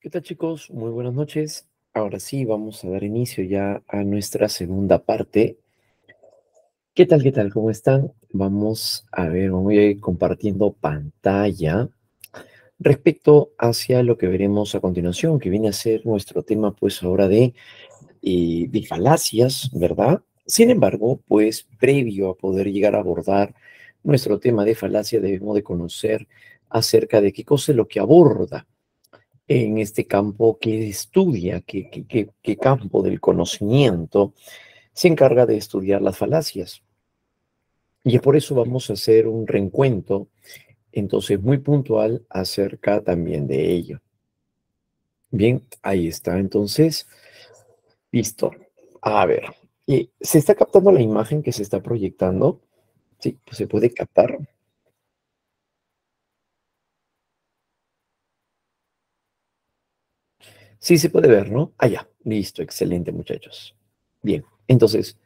¿Qué tal, chicos? Muy buenas noches. Ahora sí, vamos a dar inicio ya a nuestra segunda parte. ¿Qué tal? ¿Qué tal? ¿Cómo están? Vamos a ver, vamos a ir compartiendo pantalla respecto hacia lo que veremos a continuación, que viene a ser nuestro tema, pues ahora de falacias, ¿verdad? Sin embargo, pues previo a poder llegar a abordar nuestro tema de falacia, debemos de conocer acerca de qué cosa es lo que aborda en este campo que estudia, qué campo del conocimiento se encarga de estudiar las falacias. Y es por eso vamos a hacer un reencuentro, entonces muy puntual acerca también de ello. Bien, ahí está, entonces, listo. A ver, ¿se está captando la imagen que se está proyectando? Sí, pues se puede captar. Sí, se puede ver, ¿no? Ah, ya, listo, excelente, muchachos. Bien, entonces,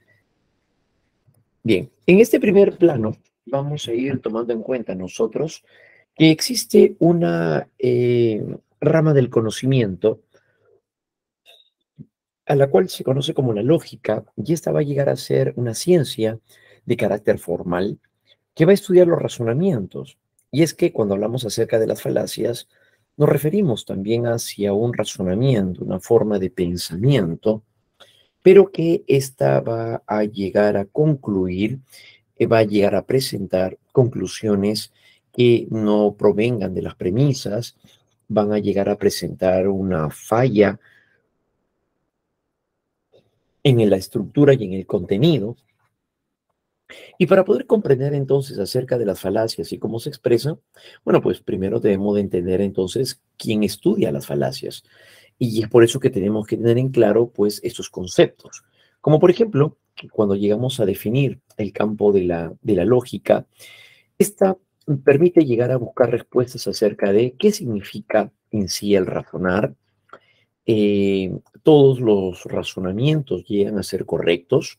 bien, en este primer plano vamos a ir tomando en cuenta nosotros que existe una rama del conocimiento a la cual se conoce como la lógica, y esta va a llegar a ser una ciencia de carácter formal que va a estudiar los razonamientos. Y es que cuando hablamos acerca de las falacias, nos referimos también hacia un razonamiento, una forma de pensamiento, pero que ésta va a llegar a concluir, va a llegar a presentar conclusiones que no provengan de las premisas, van a llegar a presentar una falla en la estructura y en el contenido. Y para poder comprender entonces acerca de las falacias y cómo se expresan, bueno, pues primero debemos de entender entonces quién estudia las falacias. Y es por eso que tenemos que tener en claro pues estos conceptos. Como por ejemplo, que cuando llegamos a definir el campo de la lógica, esta permite llegar a buscar respuestas acerca de qué significa en sí el razonar. Todos los razonamientos llegan a ser correctos.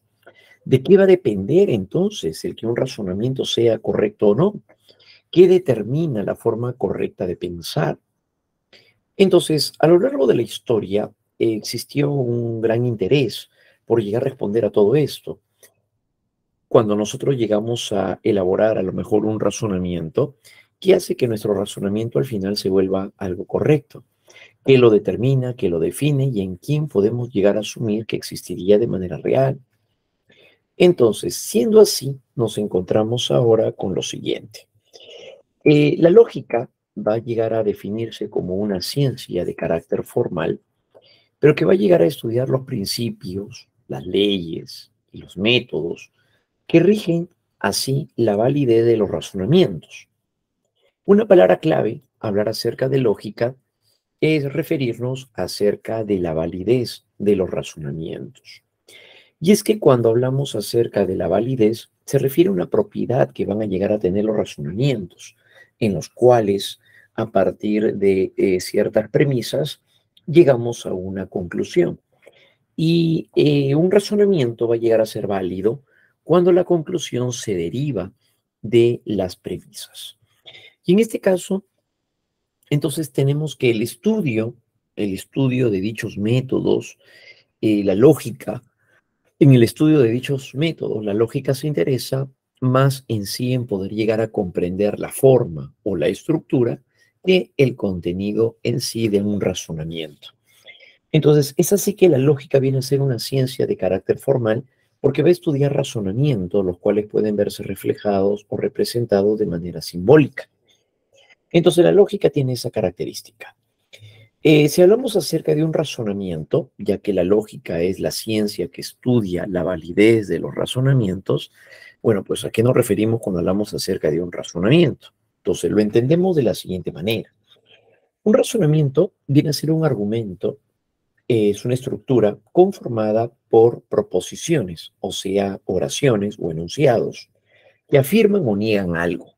¿De qué va a depender entonces el que un razonamiento sea correcto o no? ¿Qué determina la forma correcta de pensar? Entonces, a lo largo de la historia existió un gran interés por llegar a responder a todo esto. Cuando nosotros llegamos a elaborar a lo mejor un razonamiento, ¿qué hace que nuestro razonamiento al final se vuelva algo correcto? ¿Qué lo determina, qué lo define y en quién podemos llegar a asumir que existiría de manera real? Entonces, siendo así, nos encontramos ahora con lo siguiente. La lógica va a llegar a definirse como una ciencia de carácter formal, pero que va a llegar a estudiar los principios, las leyes y los métodos que rigen así la validez de los razonamientos. Una palabra clave, hablar acerca de lógica, es referirnos acerca de la validez de los razonamientos. Y es que cuando hablamos acerca de la validez, se refiere a una propiedad que van a llegar a tener los razonamientos, en los cuales, a partir de ciertas premisas, llegamos a una conclusión. Y un razonamiento va a llegar a ser válido cuando la conclusión se deriva de las premisas. Y en este caso, entonces tenemos que el estudio de dichos métodos, la lógica, en el estudio de dichos métodos, la lógica se interesa más en sí en poder llegar a comprender la forma o la estructura que el contenido en sí de un razonamiento. Entonces, es así que la lógica viene a ser una ciencia de carácter formal porque va a estudiar razonamientos, los cuales pueden verse reflejados o representados de manera simbólica. Entonces, la lógica tiene esa característica. Si hablamos acerca de un razonamiento, ya que la lógica es la ciencia que estudia la validez de los razonamientos, bueno, pues ¿a qué nos referimos cuando hablamos acerca de un razonamiento? Entonces, lo entendemos de la siguiente manera. Un razonamiento viene a ser un argumento, es una estructura conformada por proposiciones, o sea, oraciones o enunciados, que afirman o niegan algo.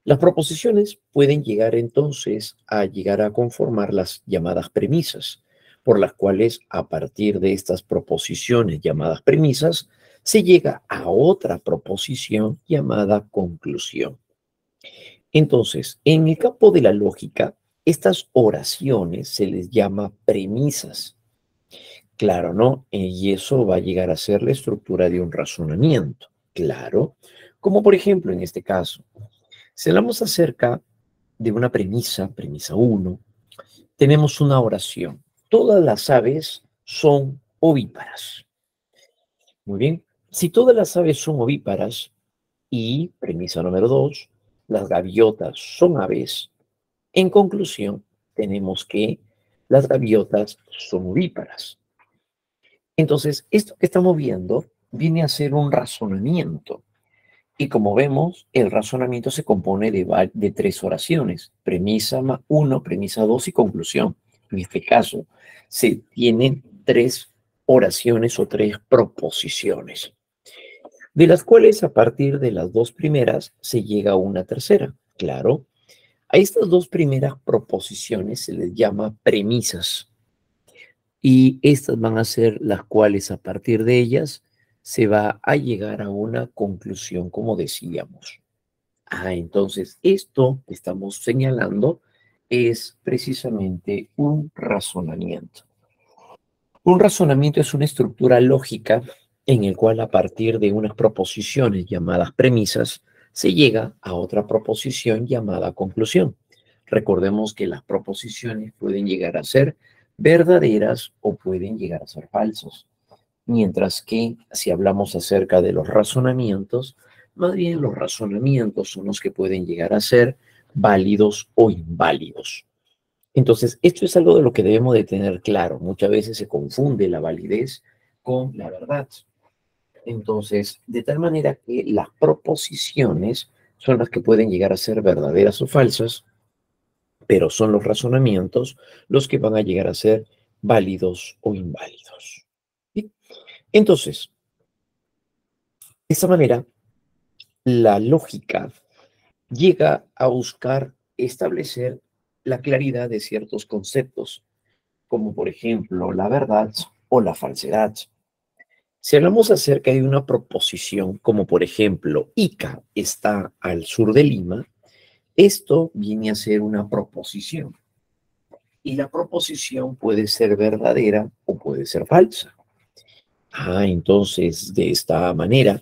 Las proposiciones pueden llegar entonces a llegar a conformar las llamadas premisas, por las cuales a partir de estas proposiciones llamadas premisas se llega a otra proposición llamada conclusión. Entonces, en el campo de la lógica, Estas oraciones se les llama premisas. Claro, ¿no? Y eso va a llegar a ser la estructura de un razonamiento. Claro. Como por ejemplo en este caso, si hablamos acerca de una premisa, premisa uno, tenemos una oración. Todas las aves son ovíparas. Muy bien. Si todas las aves son ovíparas y, premisa número 2, las gaviotas son aves, en conclusión, tenemos que las gaviotas son ovíparas. Entonces, esto que estamos viendo viene a ser un razonamiento. Y como vemos, el razonamiento se compone de 3 oraciones: premisa 1, premisa 2 y conclusión. En este caso, se tienen 3 oraciones o 3 proposiciones, de las cuales a partir de las 2 primeras se llega a una tercera. Claro, a estas 2 primeras proposiciones se les llama premisas. Y estas van a ser las cuales a partir de ellas se va a llegar a una conclusión, como decíamos. Entonces esto que estamos señalando es precisamente un razonamiento. Un razonamiento es una estructura lógica en el cual a partir de unas proposiciones llamadas premisas se llega a otra proposición llamada conclusión. Recordemos que las proposiciones pueden llegar a ser verdaderas o pueden llegar a ser falsas. Mientras que si hablamos acerca de los razonamientos, más bien los razonamientos son los que pueden llegar a ser válidos o inválidos. Entonces, esto es algo de lo que debemos de tener claro. Muchas veces se confunde la validez con la verdad. Entonces, de tal manera que las proposiciones son las que pueden llegar a ser verdaderas o falsas, pero son los razonamientos los que van a llegar a ser válidos o inválidos. ¿Sí? Entonces, de esta manera, la lógica llega a buscar establecer la claridad de ciertos conceptos, como por ejemplo la verdad o la falsedad. Si hablamos acerca de una proposición, como por ejemplo, Ica está al sur de Lima, esto viene a ser una proposición. Y la proposición puede ser verdadera o puede ser falsa. Entonces, de esta manera,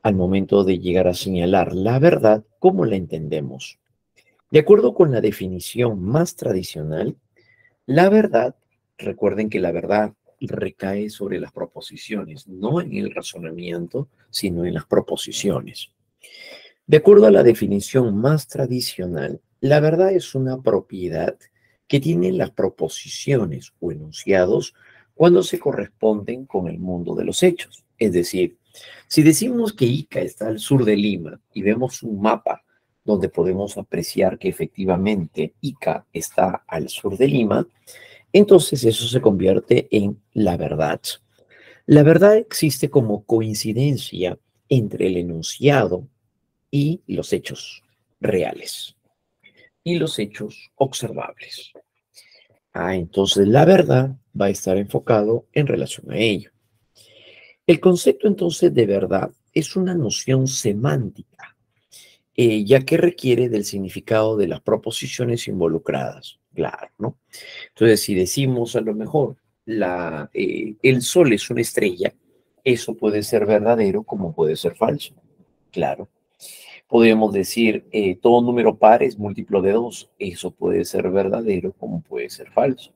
al momento de llegar a señalar la verdad, ¿cómo la entendemos? De acuerdo con la definición más tradicional, la verdad, recuerden que la verdad recae sobre las proposiciones, no en el razonamiento, sino en las proposiciones. De acuerdo a la definición más tradicional, la verdad es una propiedad que tienen las proposiciones o enunciados cuando se corresponden con el mundo de los hechos. Es decir, si decimos que Ica está al sur de Lima y vemos un mapa donde podemos apreciar que efectivamente Ica está al sur de Lima, entonces eso se convierte en la verdad. La verdad existe como coincidencia entre el enunciado y los hechos reales y los hechos observables. Entonces la verdad va a estar enfocado en relación a ello. El concepto entonces de verdad es una noción semántica, ya que requiere del significado de las proposiciones involucradas. Claro, ¿no? Entonces, si decimos a lo mejor el sol es una estrella, eso puede ser verdadero como puede ser falso. Claro. Podríamos decir todo número par es múltiplo de 2. Eso puede ser verdadero como puede ser falso.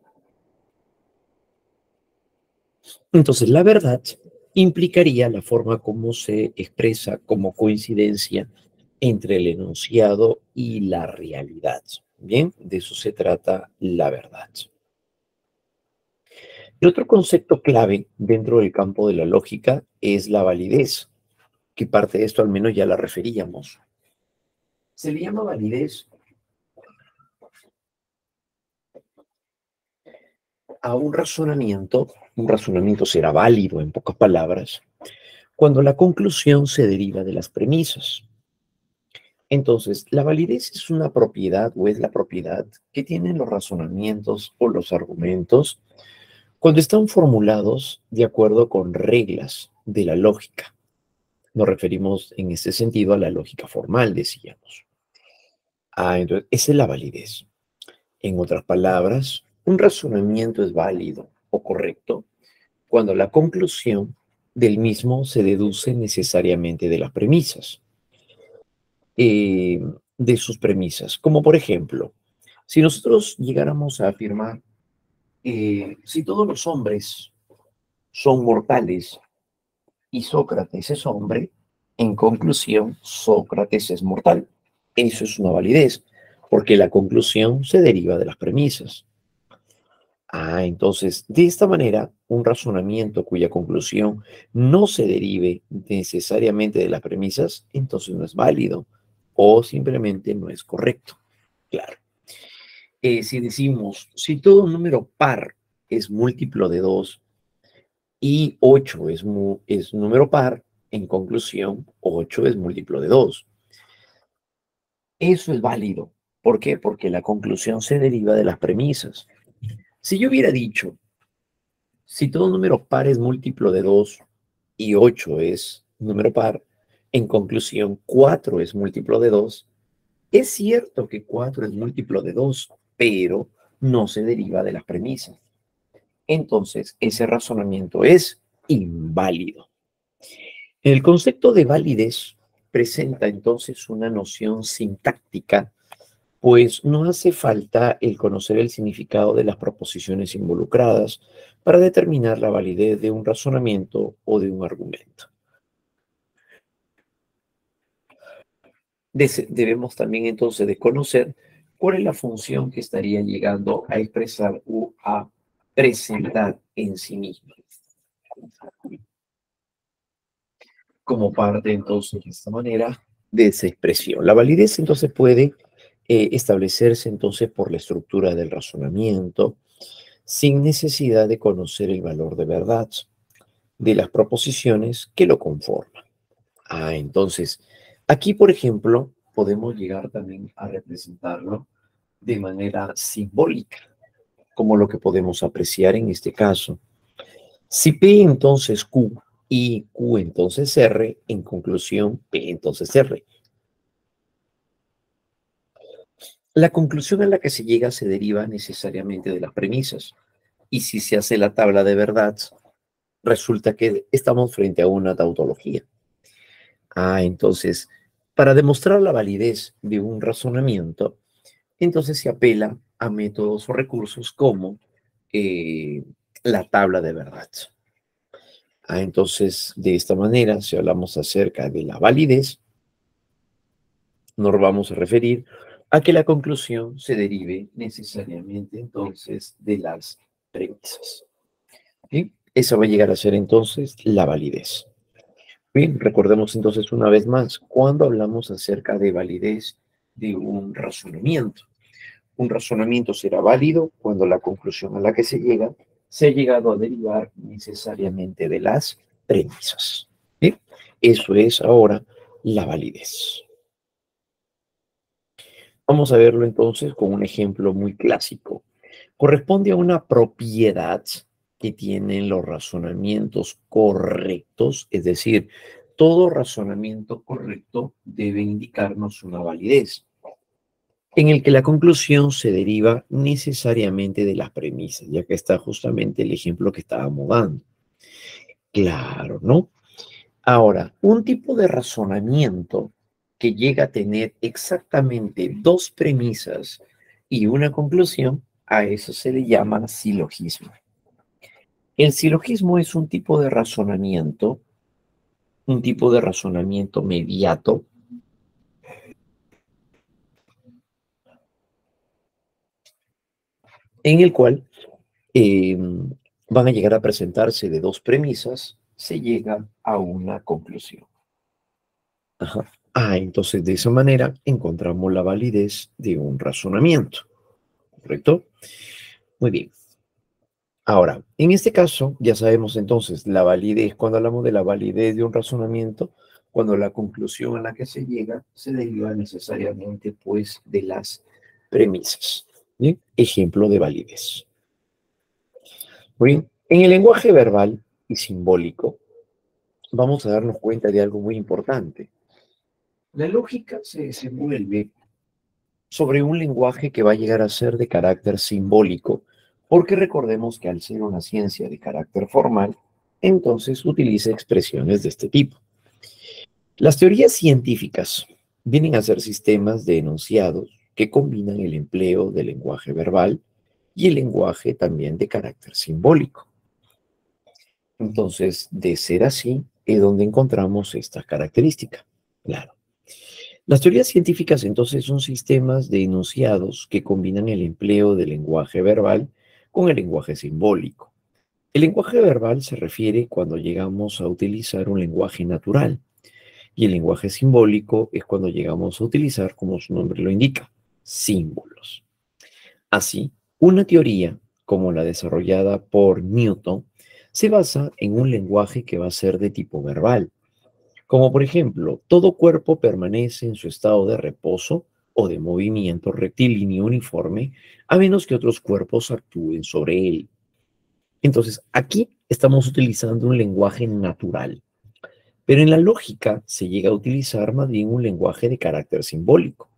Entonces, la verdad implicaría la forma como se expresa como coincidencia entre el enunciado y la realidad. Bien, de eso se trata la verdad. El otro concepto clave dentro del campo de la lógica es la validez, que parte de esto al menos ya la referíamos. Se le llama validez a un razonamiento será válido en pocas palabras, cuando la conclusión se deriva de las premisas. Entonces, la validez es una propiedad o es la propiedad que tienen los razonamientos o los argumentos cuando están formulados de acuerdo con reglas de la lógica. Nos referimos en este sentido a la lógica formal, decíamos. Entonces, esa es la validez. En otras palabras, un razonamiento es válido o correcto cuando la conclusión del mismo se deduce necesariamente de las premisas, eh, de sus premisas. Como por ejemplo, si nosotros llegáramos a afirmar, si todos los hombres son mortales y Sócrates es hombre, en conclusión, Sócrates es mortal. Eso es una validez, porque la conclusión se deriva de las premisas. Entonces, de esta manera, un razonamiento cuya conclusión no se derive necesariamente de las premisas, entonces no es válido o simplemente no es correcto. Claro. Si decimos, si todo número par es múltiplo de 2 y 8 es número par, en conclusión, 8 es múltiplo de 2. Eso es válido. ¿Por qué? Porque la conclusión se deriva de las premisas. Si yo hubiera dicho, si todo número par es múltiplo de 2 y 8 es número par, en conclusión, 4 es múltiplo de 2. Es cierto que 4 es múltiplo de 2, pero no se deriva de las premisas. Entonces, ese razonamiento es inválido. El concepto de validez presenta entonces una noción sintáctica, pues no hace falta el conocer el significado de las proposiciones involucradas para determinar la validez de un razonamiento o de un argumento. Debemos también entonces de conocer cuál es la función que estaría llegando a expresar o a presentar en sí misma. Como parte entonces de esta manera de esa expresión. La validez entonces puede establecerse entonces por la estructura del razonamiento sin necesidad de conocer el valor de verdad de las proposiciones que lo conforman. Entonces, aquí por ejemplo podemos llegar también a representarlo de manera simbólica, como lo que podemos apreciar en este caso. Si P entonces Q y Q entonces R, en conclusión P entonces R. La conclusión a la que se llega se deriva necesariamente de las premisas. Y si se hace la tabla de verdad, resulta que estamos frente a una tautología. Entonces, para demostrar la validez de un razonamiento, entonces se apela a métodos o recursos como la tabla de verdad. Entonces, de esta manera, si hablamos acerca de la validez, nos vamos a referir a que la conclusión se derive necesariamente entonces de las premisas. ¿Sí? Esa va a llegar a ser entonces la validez. Bien, recordemos entonces una vez más, cuando hablamos acerca de validez de un razonamiento. Un razonamiento será válido cuando la conclusión a la que se ha llegado a derivar necesariamente de las premisas. ¿Sí? Eso es ahora la validez. Vamos a verlo entonces con un ejemplo muy clásico. Corresponde a una propiedad que tienen los razonamientos correctos, es decir, todo razonamiento correcto debe indicarnos una validez, en el que la conclusión se deriva necesariamente de las premisas, ya que está justamente el ejemplo que estábamos dando. Claro, ¿no? Ahora, un tipo de razonamiento que llega a tener exactamente dos premisas y una conclusión, a eso se le llama silogismo. El silogismo es un tipo de razonamiento mediato, en el cual van a llegar a presentarse de dos premisas, se llega a una conclusión. Ajá. Entonces de esa manera encontramos la validez de un razonamiento, ¿correcto? Muy bien. Ahora, en este caso, ya sabemos entonces la validez, cuando hablamos de la validez de un razonamiento, cuando la conclusión a la que se llega se deriva necesariamente, pues, de las premisas. ¿Bien? Ejemplo de validez. Muy bien. En el lenguaje verbal y simbólico, vamos a darnos cuenta de algo muy importante. La lógica se desenvuelve sobre un lenguaje que va a llegar a ser de carácter simbólico, porque recordemos que al ser una ciencia de carácter formal, entonces utiliza expresiones de este tipo. Las teorías científicas vienen a ser sistemas de enunciados que combinan el empleo del lenguaje verbal y el lenguaje también de carácter simbólico. Entonces, de ser así, es donde encontramos esta característica. Claro. Las teorías científicas entonces son sistemas de enunciados que combinan el empleo del lenguaje verbal con el lenguaje simbólico. El lenguaje verbal se refiere cuando llegamos a utilizar un lenguaje natural y el lenguaje simbólico es cuando llegamos a utilizar, como su nombre lo indica, símbolos. Así, una teoría como la desarrollada por Newton se basa en un lenguaje que va a ser de tipo verbal, como por ejemplo, todo cuerpo permanece en su estado de reposo o de movimiento rectilíneo uniforme, a menos que otros cuerpos actúen sobre él. Entonces, aquí estamos utilizando un lenguaje natural, pero en la lógica se llega a utilizar más bien un lenguaje de carácter simbólico.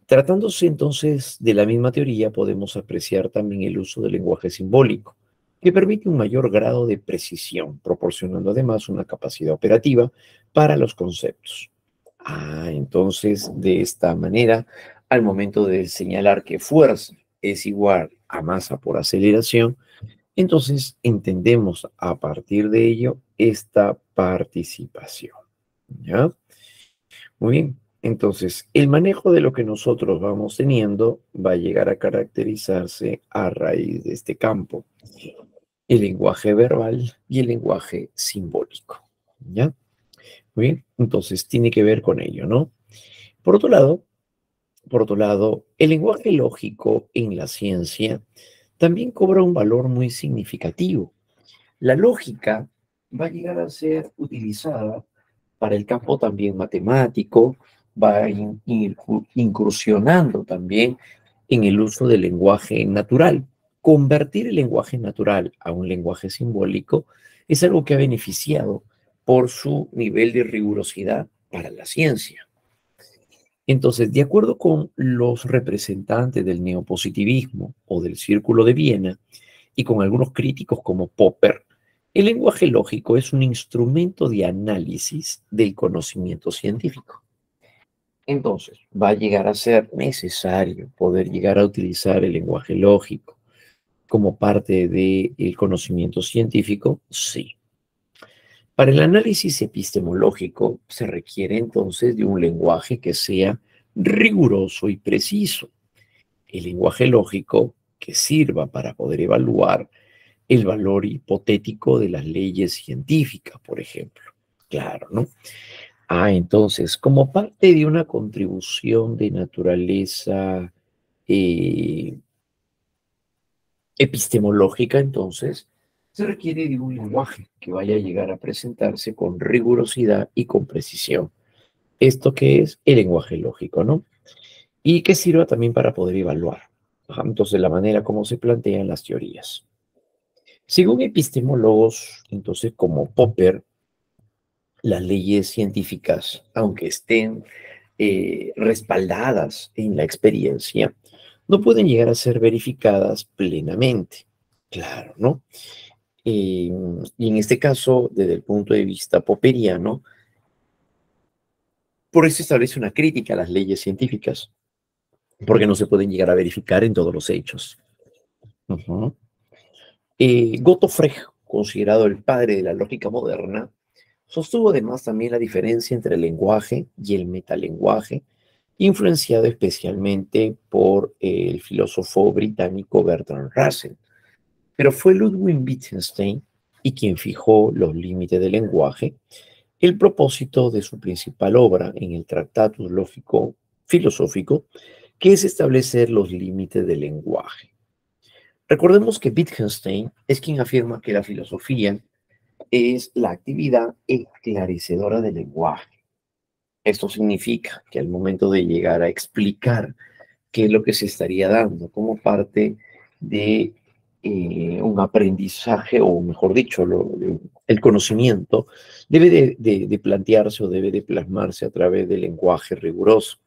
Tratándose entonces de la misma teoría, podemos apreciar también el uso del lenguaje simbólico, que permite un mayor grado de precisión, proporcionando además una capacidad operativa para los conceptos. Entonces, de esta manera, al momento de señalar que fuerza es igual a masa por aceleración, entonces entendemos a partir de ello esta participación. ¿Ya? Muy bien. Entonces, el manejo de lo que nosotros vamos teniendo va a llegar a caracterizarse a raíz de este campo, el lenguaje verbal y el lenguaje simbólico. ¿Ya? Muy bien. Entonces, tiene que ver con ello, ¿no? Por otro lado, el lenguaje lógico en la ciencia también cobra un valor muy significativo. La lógica va a llegar a ser utilizada para el campo también matemático, va a ir incursionando también en el uso del lenguaje natural. Convertir el lenguaje natural a un lenguaje simbólico es algo que ha beneficiado por su nivel de rigurosidad para la ciencia. Entonces, de acuerdo con los representantes del neopositivismo o del Círculo de Viena, y con algunos críticos como Popper, el lenguaje lógico es un instrumento de análisis del conocimiento científico. Entonces, ¿va a llegar a ser necesario poder llegar a utilizar el lenguaje lógico como parte del conocimiento científico? Sí. Para el análisis epistemológico se requiere entonces de un lenguaje que sea riguroso y preciso. El lenguaje lógico que sirva para poder evaluar el valor hipotético de las leyes científicas, por ejemplo. Claro, ¿no? Entonces, como parte de una contribución de naturaleza eh, epistemológica, entonces, se requiere de un lenguaje que vaya a llegar a presentarse con rigurosidad y con precisión. Esto que es el lenguaje lógico, ¿no? Y que sirva también para poder evaluar. Entonces, la manera como se plantean las teorías. Según epistemólogos, entonces, como Popper, las leyes científicas, aunque estén respaldadas en la experiencia, no pueden llegar a ser verificadas plenamente. Claro, ¿no? Y en este caso, desde el punto de vista popperiano, por eso establece una crítica a las leyes científicas, porque no se pueden llegar a verificar en todos los hechos. Gottfried Frege, considerado el padre de la lógica moderna, sostuvo además también la diferencia entre el lenguaje y el metalenguaje, influenciado especialmente por el filósofo británico Bertrand Russell. Pero fue Ludwig Wittgenstein y quien fijó los límites del lenguaje, el propósito de su principal obra en el Tractatus Lógico Filosófico, que es establecer los límites del lenguaje. Recordemos que Wittgenstein es quien afirma que la filosofía es la actividad esclarecedora del lenguaje. Esto significa que al momento de llegar a explicar qué es lo que se estaría dando como parte de un aprendizaje, o mejor dicho, el conocimiento, debe de plantearse o debe de plasmarse a través del lenguaje riguroso.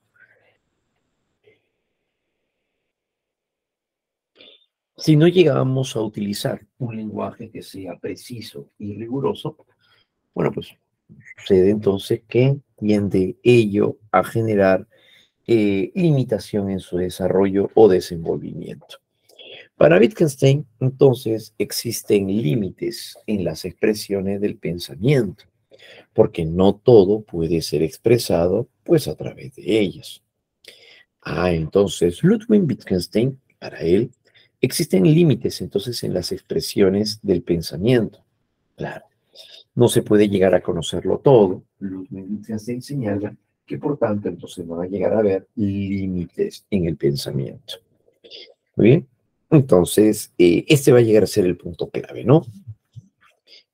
Si no llegamos a utilizar un lenguaje que sea preciso y riguroso, bueno, pues sucede entonces que tiende ello a generar limitación en su desarrollo o desenvolvimiento. Para Wittgenstein, entonces, existen límites en las expresiones del pensamiento, porque no todo puede ser expresado, pues, a través de ellas. Entonces, Ludwig Wittgenstein, para él, existen límites entonces en las expresiones del pensamiento. Claro, no se puede llegar a conocerlo todo. Ludwig Wittgenstein señala que, por tanto, entonces van a llegar a haber límites en el pensamiento. Muy bien. Entonces, este va a llegar a ser el punto clave, ¿no?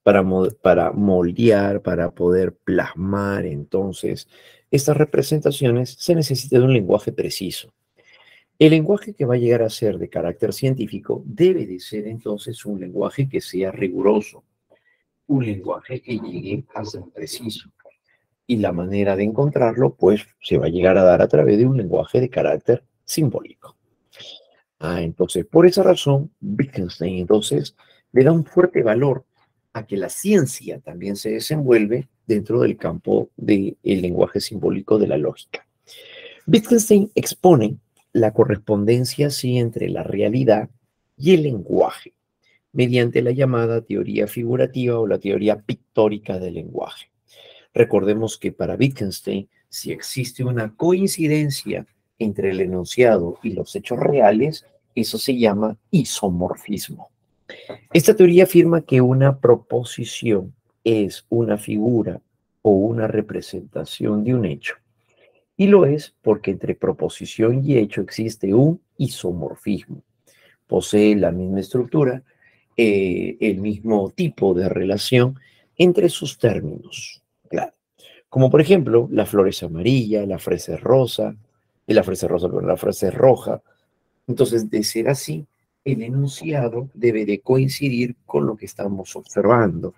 Para moldear, para poder plasmar, entonces, estas representaciones se necesita de un lenguaje preciso. El lenguaje que va a llegar a ser de carácter científico debe de ser entonces un lenguaje que sea riguroso, un lenguaje que llegue a ser preciso. Y la manera de encontrarlo, pues, se va a llegar a dar a través de un lenguaje de carácter simbólico. Entonces, por esa razón, Wittgenstein entonces le da un fuerte valor a que la ciencia también se desenvuelve dentro del campo del lenguaje simbólico de la lógica. Wittgenstein expone la correspondencia así entre la realidad y el lenguaje, mediante la llamada teoría figurativa o la teoría pictórica del lenguaje. Recordemos que para Wittgenstein, si existe una coincidencia entre el enunciado y los hechos reales, eso se llama isomorfismo. Esta teoría afirma que una proposición es una figura o una representación de un hecho. Y lo es porque entre proposición y hecho existe un isomorfismo. Posee la misma estructura, el mismo tipo de relación entre sus términos. Claro. Como por ejemplo, la flor es amarilla, la fresa es rosa, la fresa es roja. Entonces, de ser así, el enunciado debe de coincidir con lo que estamos observando.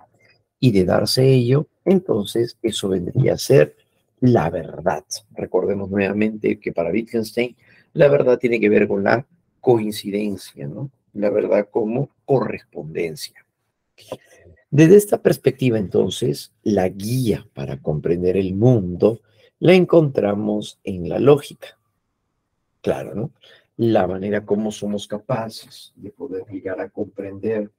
Y de darse ello, entonces eso vendría a ser la verdad. Recordemos nuevamente que para Wittgenstein la verdad tiene que ver con la coincidencia, ¿no? La verdad como correspondencia. Desde esta perspectiva, entonces, la guía para comprender el mundo la encontramos en la lógica. Claro, ¿no? La manera como somos capaces de poder llegar a comprender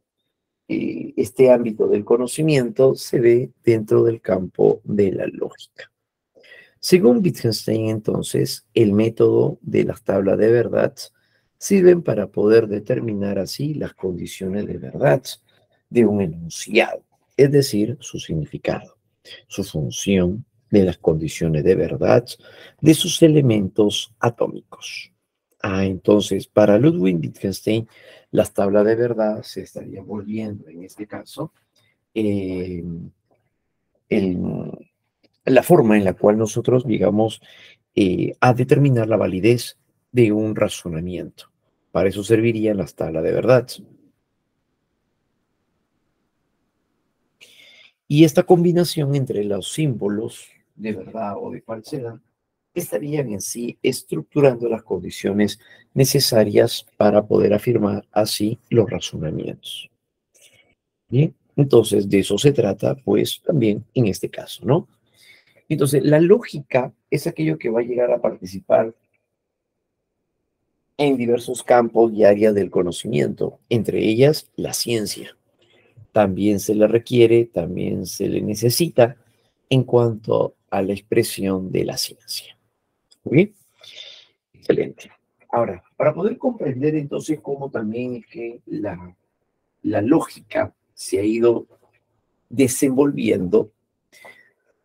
este ámbito del conocimiento se ve dentro del campo de la lógica. Según Wittgenstein, entonces, el método de las tablas de verdad sirven para poder determinar así las condiciones de verdad de un enunciado, es decir, su significado, su función de las condiciones de verdad de sus elementos atómicos. Entonces, para Ludwig Wittgenstein, las tablas de verdad se estarían volviendo, en este caso, eh, el, la forma en la cual nosotros llegamos a determinar la validez de un razonamiento. Para eso servirían las tablas de verdad. Y esta combinación entre los símbolos de verdad o de falsedad estarían en sí estructurando las condiciones necesarias para poder afirmar así los razonamientos. Bien, entonces de eso se trata, pues también en este caso, ¿no? Entonces, la lógica es aquello que va a llegar a participar en diversos campos y áreas del conocimiento, entre ellas la ciencia. También se le requiere, también se le necesita en cuanto a la expresión de la ciencia. Muy bien, excelente. Ahora, para poder comprender entonces cómo también es que la lógica se ha ido desenvolviendo,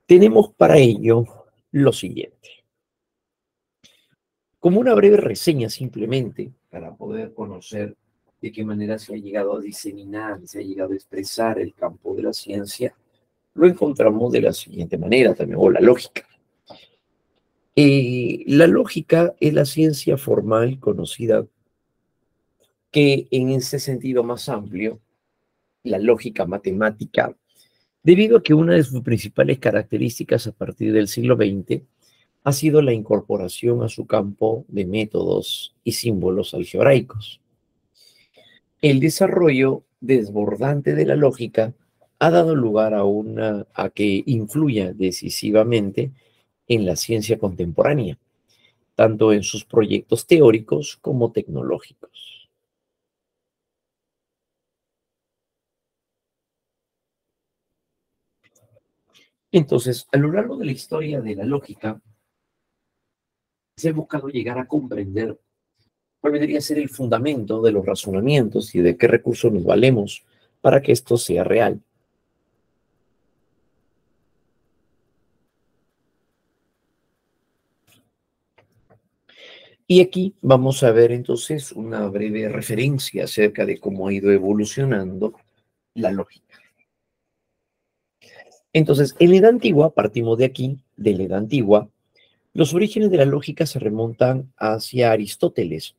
tenemos para ello lo siguiente. Como una breve reseña simplemente, para poder conocer de qué manera se ha llegado a diseminar, se ha llegado a expresar el campo de la ciencia, lo encontramos de la siguiente manera también, o la lógica. La lógica es la ciencia formal conocida que en ese sentido más amplio, la lógica matemática, debido a que una de sus principales características a partir del siglo XX ha sido la incorporación a su campo de métodos y símbolos algebraicos. El desarrollo desbordante de la lógica ha dado lugar a que influya decisivamente en la ciencia contemporánea, tanto en sus proyectos teóricos como tecnológicos. Entonces, a lo largo de la historia de la lógica, se ha buscado llegar a comprender cuál vendría a ser el fundamento de los razonamientos y de qué recursos nos valemos para que esto sea real. Y aquí vamos a ver entonces una breve referencia acerca de cómo ha ido evolucionando la lógica. Entonces, en la Edad Antigua, partimos de aquí, de la Edad Antigua, los orígenes de la lógica se remontan hacia Aristóteles,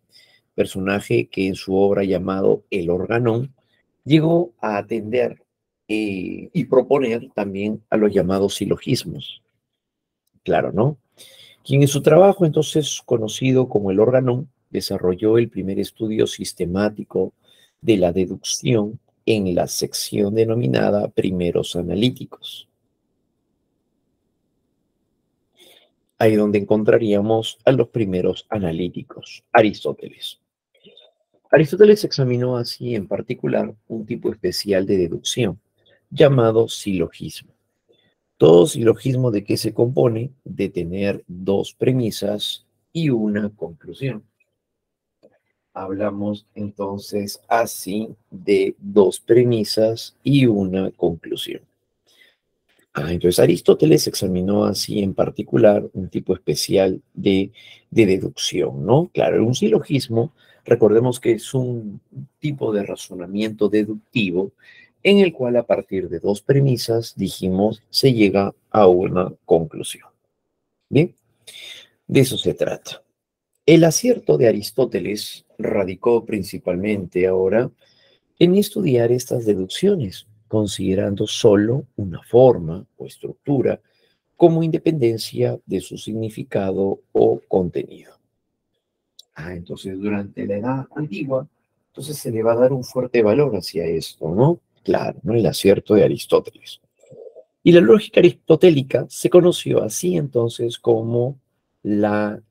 personaje que en su obra llamado El Organón llegó a atender y proponer también a los llamados silogismos. Claro, ¿no? Quien en su trabajo, entonces conocido como el órgano, desarrolló el primer estudio sistemático de la deducción en la sección denominada primeros analíticos. Ahí donde encontraríamos a los primeros analíticos, Aristóteles. Aristóteles examinó así en particular un tipo especial de deducción, llamado silogismo. Todo silogismo de qué se compone de tener dos premisas y una conclusión. Hablamos entonces así de dos premisas y una conclusión. Entonces Aristóteles examinó así en particular un tipo especial de deducción, ¿no? Claro, un silogismo, recordemos que es un tipo de razonamiento deductivo en el cual a partir de dos premisas, dijimos, se llega a una conclusión. Bien, de eso se trata. El acierto de Aristóteles radicó principalmente ahora en estudiar estas deducciones, considerando solo una forma o estructura como independencia de su significado o contenido. Entonces durante la Edad Antigua, entonces se le va a dar un fuerte valor hacia esto, ¿no? Claro, ¿no? El acierto de Aristóteles. Y la lógica aristotélica se conoció así entonces como la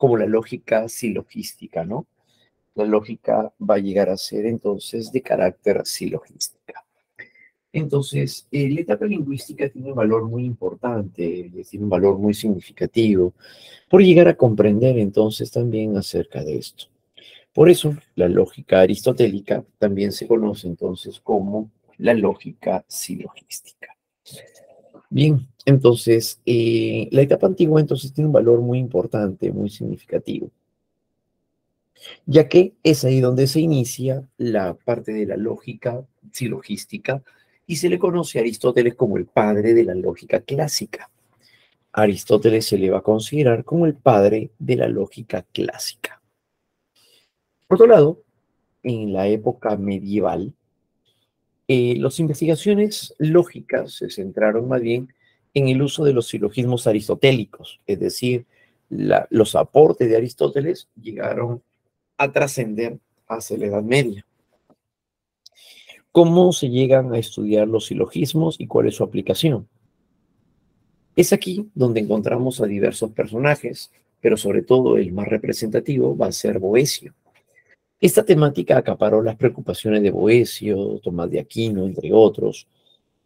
lógica silogística, ¿no? La lógica va a llegar a ser entonces de carácter silogística. Entonces, la etapa lingüística tiene un valor muy importante, tiene un valor muy significativo, por llegar a comprender entonces también acerca de esto. Por eso, la lógica aristotélica también se conoce entonces como la lógica silogística. Bien, entonces, la etapa antigua entonces tiene un valor muy importante, muy significativo, ya que es ahí donde se inicia la parte de la lógica silogística y se le conoce a Aristóteles como el padre de la lógica clásica. A Aristóteles se le va a considerar como el padre de la lógica clásica. Por otro lado, en la época medieval, las investigaciones lógicas se centraron más bien en el uso de los silogismos aristotélicos, es decir, los aportes de Aristóteles llegaron a trascender hacia la Edad Media. ¿Cómo se llegan a estudiar los silogismos y cuál es su aplicación? Es aquí donde encontramos a diversos personajes, pero sobre todo el más representativo va a ser Boecio. Esta temática acaparó las preocupaciones de Boecio, Tomás de Aquino, entre otros,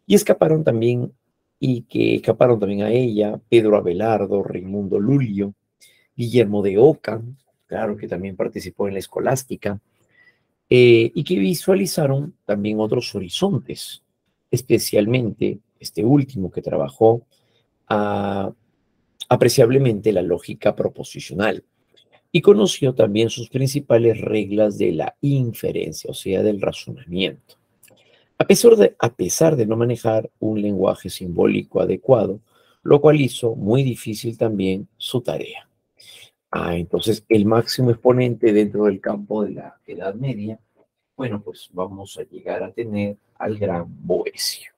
y escaparon también a ella Pedro Abelardo, Raimundo Lulio, Guillermo de Ockham, claro que también participó en la escolástica, y que visualizaron también otros horizontes, especialmente este último que trabajó a apreciablemente la lógica proposicional y conoció también sus principales reglas de la inferencia, o sea, del razonamiento. A pesar de no manejar un lenguaje simbólico adecuado, lo cual hizo muy difícil también su tarea. Entonces, el máximo exponente dentro del campo de la Edad Media, bueno, pues vamos a llegar a tener al gran Boecio.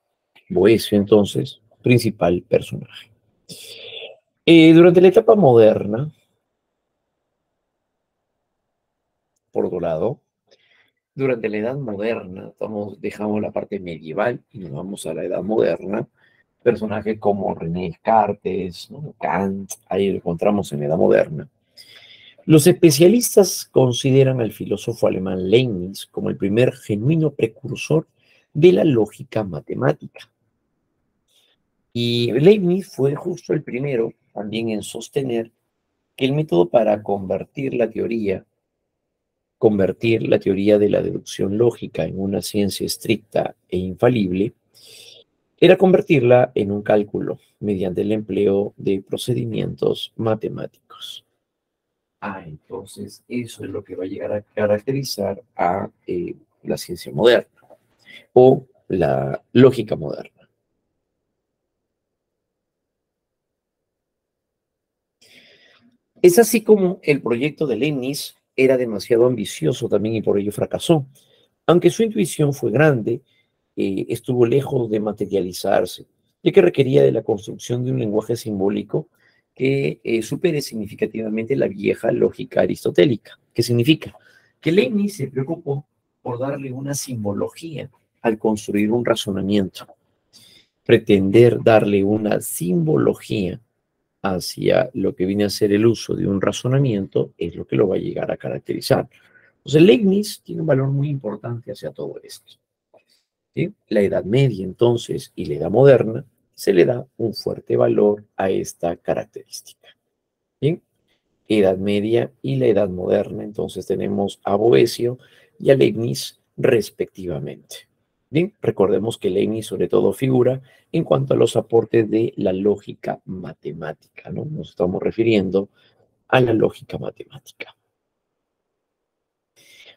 Boecio, entonces, principal personaje. Durante la etapa moderna, por otro lado, Durante la Edad Moderna, dejamos la parte medieval y nos vamos a la Edad Moderna. Personajes como René Descartes, ¿no? Kant, ahí lo encontramos en la Edad Moderna. Los especialistas consideran al filósofo alemán Leibniz como el primer genuino precursor de la lógica matemática. Y Leibniz fue justo el primero también en sostener que el método para convertir la teoría de la deducción lógica en una ciencia estricta e infalible, era convertirla en un cálculo mediante el empleo de procedimientos matemáticos. Entonces eso es lo que va a llegar a caracterizar a la ciencia moderna o la lógica moderna. Es así como el proyecto de Leibniz era demasiado ambicioso también y por ello fracasó. Aunque su intuición fue grande, estuvo lejos de materializarse, ya que requería de la construcción de un lenguaje simbólico que supere significativamente la vieja lógica aristotélica. ¿Qué significa? Que Leibniz se preocupó por darle una simbología al construir un razonamiento. Pretender darle una simbología hacia lo que viene a ser el uso de un razonamiento es lo que lo va a llegar a caracterizar. Entonces, Leibniz tiene un valor muy importante hacia todo esto. ¿Sí? La Edad Media, entonces, y la Edad Moderna, se le da un fuerte valor a esta característica. ¿Sí? Edad Media y la Edad Moderna, entonces tenemos a Boecio y a Leibniz respectivamente. Bien, recordemos que Leibniz sobre todo figura en cuanto a los aportes de la lógica matemática, ¿no? Nos estamos refiriendo a la lógica matemática.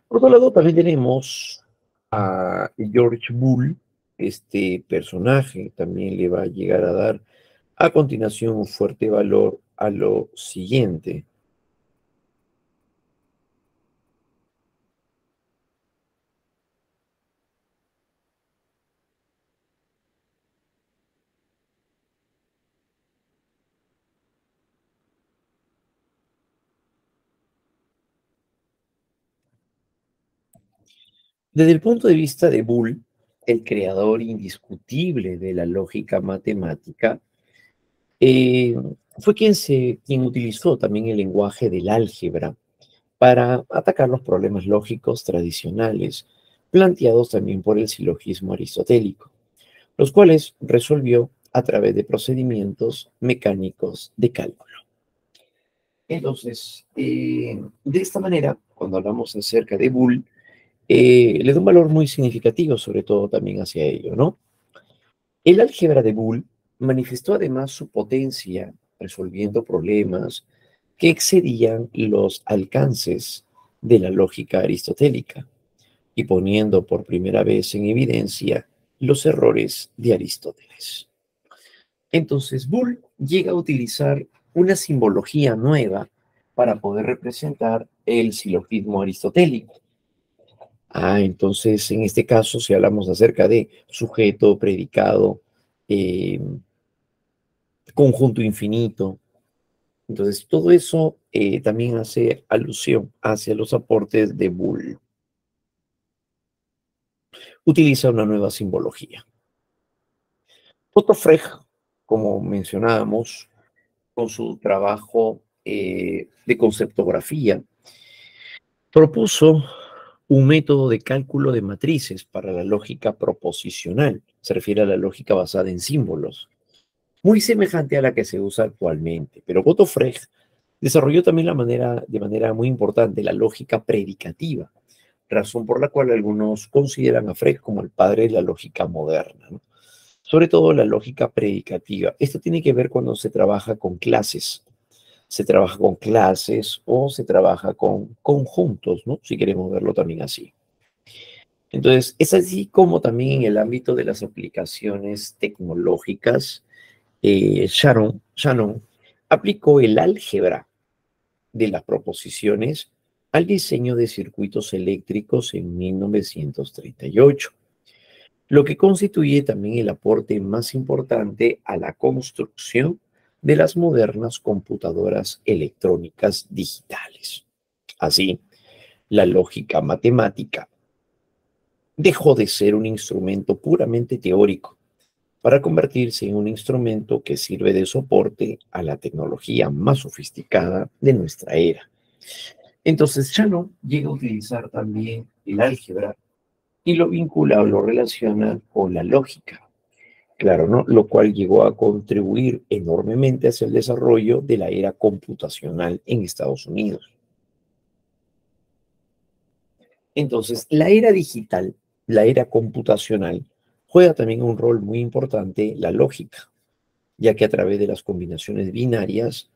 Por otro lado, también tenemos a George Boole. Este personaje también le va a llegar a dar a continuación un fuerte valor a lo siguiente. Desde el punto de vista de Boole, el creador indiscutible de la lógica matemática, eh, fue quien utilizó también el lenguaje del álgebra para atacar los problemas lógicos tradicionales planteados también por el silogismo aristotélico, los cuales resolvió a través de procedimientos mecánicos de cálculo. Entonces, de esta manera, cuando hablamos acerca de Boole, le da un valor muy significativo, sobre todo también hacia ello, ¿no? El álgebra de Boole manifestó además su potencia resolviendo problemas que excedían los alcances de la lógica aristotélica y poniendo por primera vez en evidencia los errores de Aristóteles. Entonces, Boole llega a utilizar una simbología nueva para poder representar el silogismo aristotélico. Entonces, en este caso, si hablamos acerca de sujeto, predicado, eh, conjunto infinito, entonces todo eso también hace alusión hacia los aportes de Boole. Utiliza una nueva simbología. Otto Frege, como mencionábamos, con su trabajo de conceptografía, propuso un método de cálculo de matrices para la lógica proposicional. Se refiere a la lógica basada en símbolos, muy semejante a la que se usa actualmente. Pero Otto Frege desarrolló también de manera muy importante la lógica predicativa, razón por la cual algunos consideran a Frege como el padre de la lógica moderna, ¿no? Sobre todo la lógica predicativa. Esto tiene que ver cuando se trabaja con clases. Se trabaja con clases o se trabaja con conjuntos, ¿no? Si queremos verlo también así. Entonces, es así como también en el ámbito de las aplicaciones tecnológicas, Shannon aplicó el álgebra de las proposiciones al diseño de circuitos eléctricos en 1938, lo que constituye también el aporte más importante a la construcción de las modernas computadoras electrónicas digitales. Así, la lógica matemática dejó de ser un instrumento puramente teórico para convertirse en un instrumento que sirve de soporte a la tecnología más sofisticada de nuestra era. Entonces Shannon llega a utilizar también el álgebra y lo vincula o lo relaciona con la lógica, claro, ¿no? Lo cual llegó a contribuir enormemente hacia el desarrollo de la era computacional en Estados Unidos. Entonces, la era digital, la era computacional, juega también un rol muy importante la lógica, ya que a través de las combinaciones binarias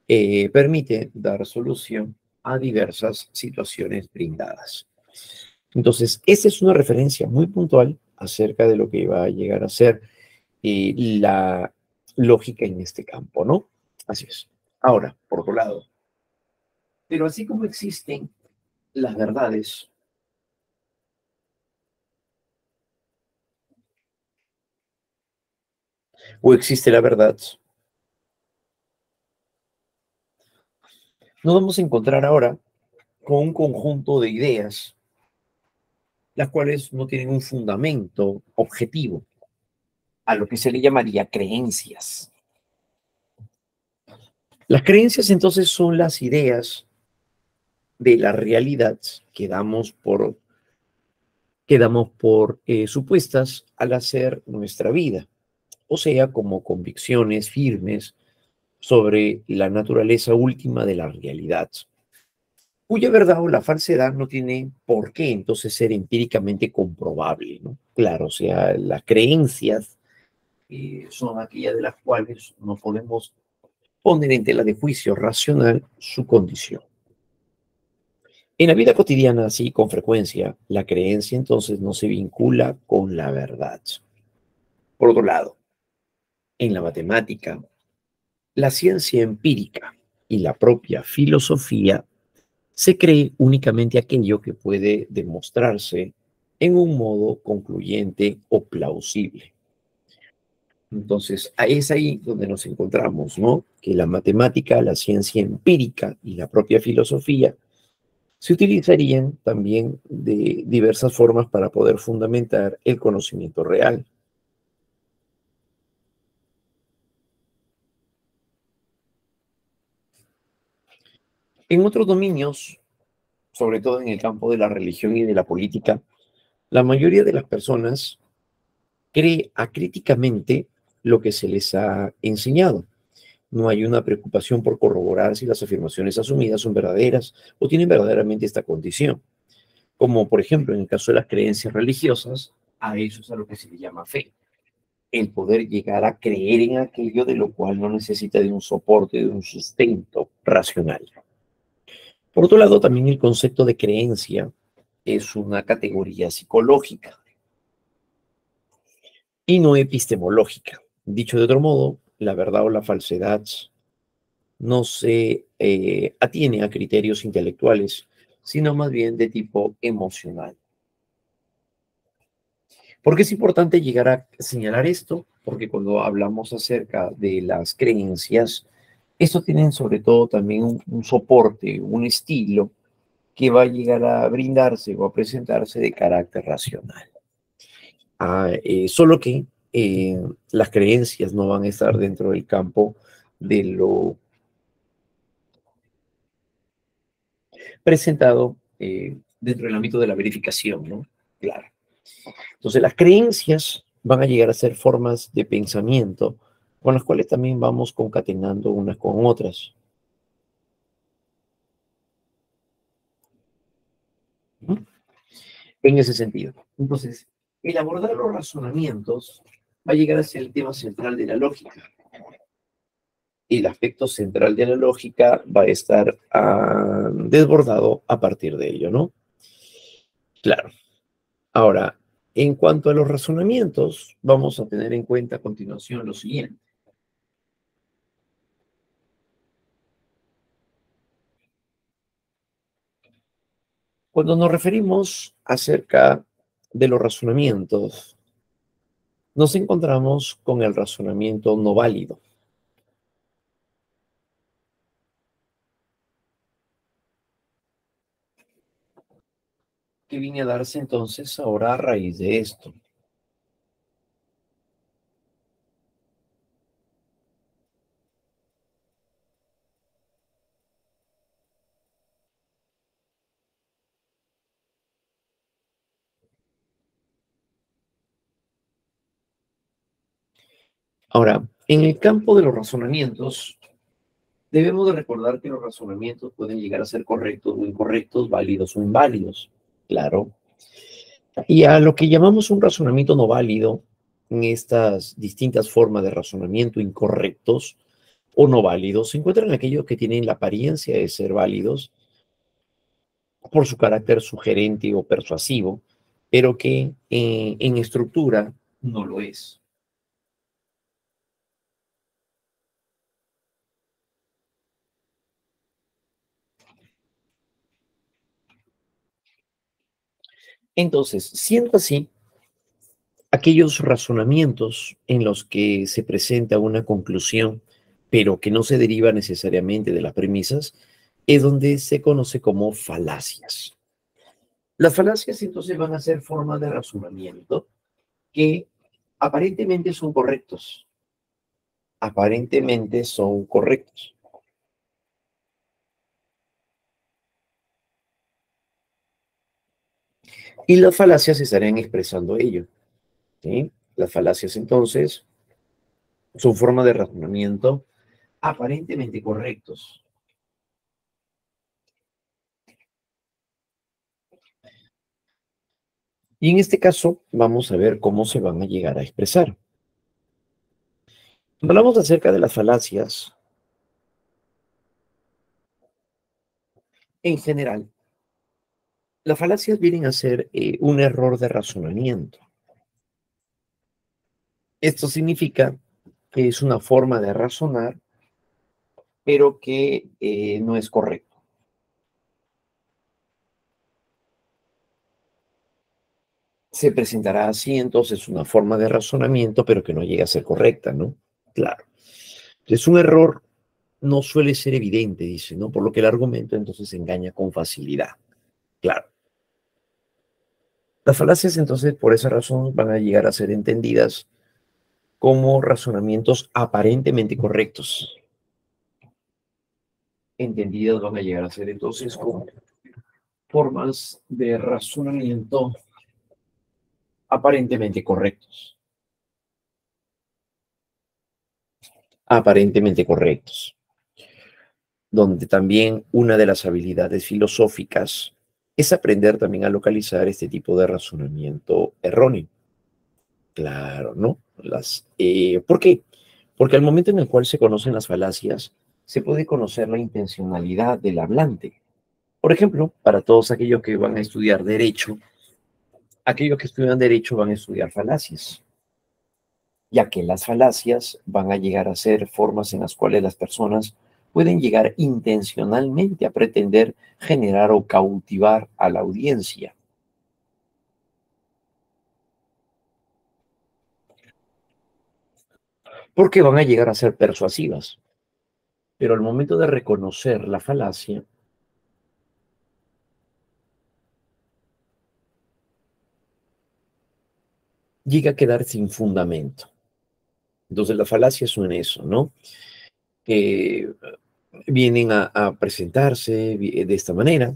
permite dar solución a diversas situaciones brindadas. Entonces, esa es una referencia muy puntual acerca de lo que va a llegar a ser la lógica en este campo, ¿no? Así es. Ahora, por otro lado, pero así como existen las verdades, o existe la verdad, nos vamos a encontrar ahora con un conjunto de ideas, las cuales no tienen un fundamento objetivo, a lo que se le llamaría creencias. Las creencias entonces son las ideas de la realidad que damos por supuestas al hacer nuestra vida, o sea, como convicciones firmes sobre la naturaleza última de la realidad, cuya verdad o la falsedad no tiene por qué entonces ser empíricamente comprobable, ¿no? Claro, o sea, las creencias son aquellas de las cuales no podemos poner en tela de juicio racional su condición. En la vida cotidiana, sí, con frecuencia, la creencia entonces no se vincula con la verdad. Por otro lado, en la matemática, la ciencia empírica y la propia filosofía se cree únicamente aquello que puede demostrarse en un modo concluyente o plausible. Entonces, es ahí donde nos encontramos, ¿no? Que la matemática, la ciencia empírica y la propia filosofía se utilizarían también de diversas formas para poder fundamentar el conocimiento real. En otros dominios, sobre todo en el campo de la religión y de la política, la mayoría de las personas cree acríticamente lo que se les ha enseñado. No hay una preocupación por corroborar si las afirmaciones asumidas son verdaderas o tienen verdaderamente esta condición. Como por ejemplo en el caso de las creencias religiosas, a eso es a lo que se le llama fe. El poder llegar a creer en aquello de lo cual no necesita de un soporte, de un sustento racional. Por otro lado, también el concepto de creencia es una categoría psicológica y no epistemológica. Dicho de otro modo, la verdad o la falsedad no se atiene a criterios intelectuales, sino más bien de tipo emocional. ¿Por qué es importante llegar a señalar esto? Porque cuando hablamos acerca de las creencias, esto tienen sobre todo también un soporte, un estilo que va a llegar a brindarse o a presentarse de carácter racional. Solo que las creencias no van a estar dentro del campo de lo presentado dentro del ámbito de la verificación, ¿no? Claro. Entonces, las creencias van a llegar a ser formas de pensamiento con las cuales también vamos concatenando unas con otras. ¿No? En ese sentido. Entonces, el abordar los razonamientos va a llegar a ser el tema central de la lógica. Y el aspecto central de la lógica va a estar desbordado a partir de ello, ¿no? Claro. Ahora, en cuanto a los razonamientos, vamos a tener en cuenta a continuación lo siguiente. Cuando nos referimos acerca de los razonamientos, nos encontramos con el razonamiento no válido. ¿Qué viene a darse entonces ahora a raíz de esto? Ahora, en el campo de los razonamientos, debemos de recordar que los razonamientos pueden llegar a ser correctos o incorrectos, válidos o inválidos. Claro. Y a lo que llamamos un razonamiento no válido, en estas distintas formas de razonamiento incorrectos o no válidos, se encuentran aquellos que tienen la apariencia de ser válidos por su carácter sugerente o persuasivo, pero que en estructura no lo es. Entonces, siendo así, aquellos razonamientos en los que se presenta una conclusión, pero que no se deriva necesariamente de las premisas, es donde se conoce como falacias. Las falacias entonces van a ser formas de razonamiento que aparentemente son correctos, aparentemente son correctos. Y las falacias estarían expresando ello, ¿sí? Las falacias entonces son formas de razonamiento aparentemente correctos. Y en este caso vamos a ver cómo se van a llegar a expresar. Cuando hablamos acerca de las falacias, en general, las falacias vienen a ser un error de razonamiento. Esto significa que es una forma de razonar, pero que no es correcto. Se presentará así entonces una forma de razonamiento, pero que no llega a ser correcta, ¿no? Claro. Entonces, un error no suele ser evidente, dice, ¿no? Por lo que el argumento entonces engaña con facilidad. Claro. Las falacias entonces, por esa razón, van a llegar a ser entendidas como razonamientos aparentemente correctos. Entendidas van a llegar a ser entonces como formas de razonamiento aparentemente correctos. Aparentemente correctos. Donde también una de las habilidades filosóficas es aprender también a localizar este tipo de razonamiento erróneo. Claro, ¿no? ¿Por qué? Porque al momento en el cual se conocen las falacias, se puede conocer la intencionalidad del hablante. Por ejemplo, para todos aquellos que van a estudiar derecho, aquellos que estudian derecho van a estudiar falacias, ya que las falacias van a llegar a ser formas en las cuales las personas pueden llegar intencionalmente a pretender generar o cautivar a la audiencia, porque van a llegar a ser persuasivas. Pero al momento de reconocer la falacia, llega a quedar sin fundamento. Entonces las falacias son eso, ¿no? Eh, Vienen a presentarse de esta manera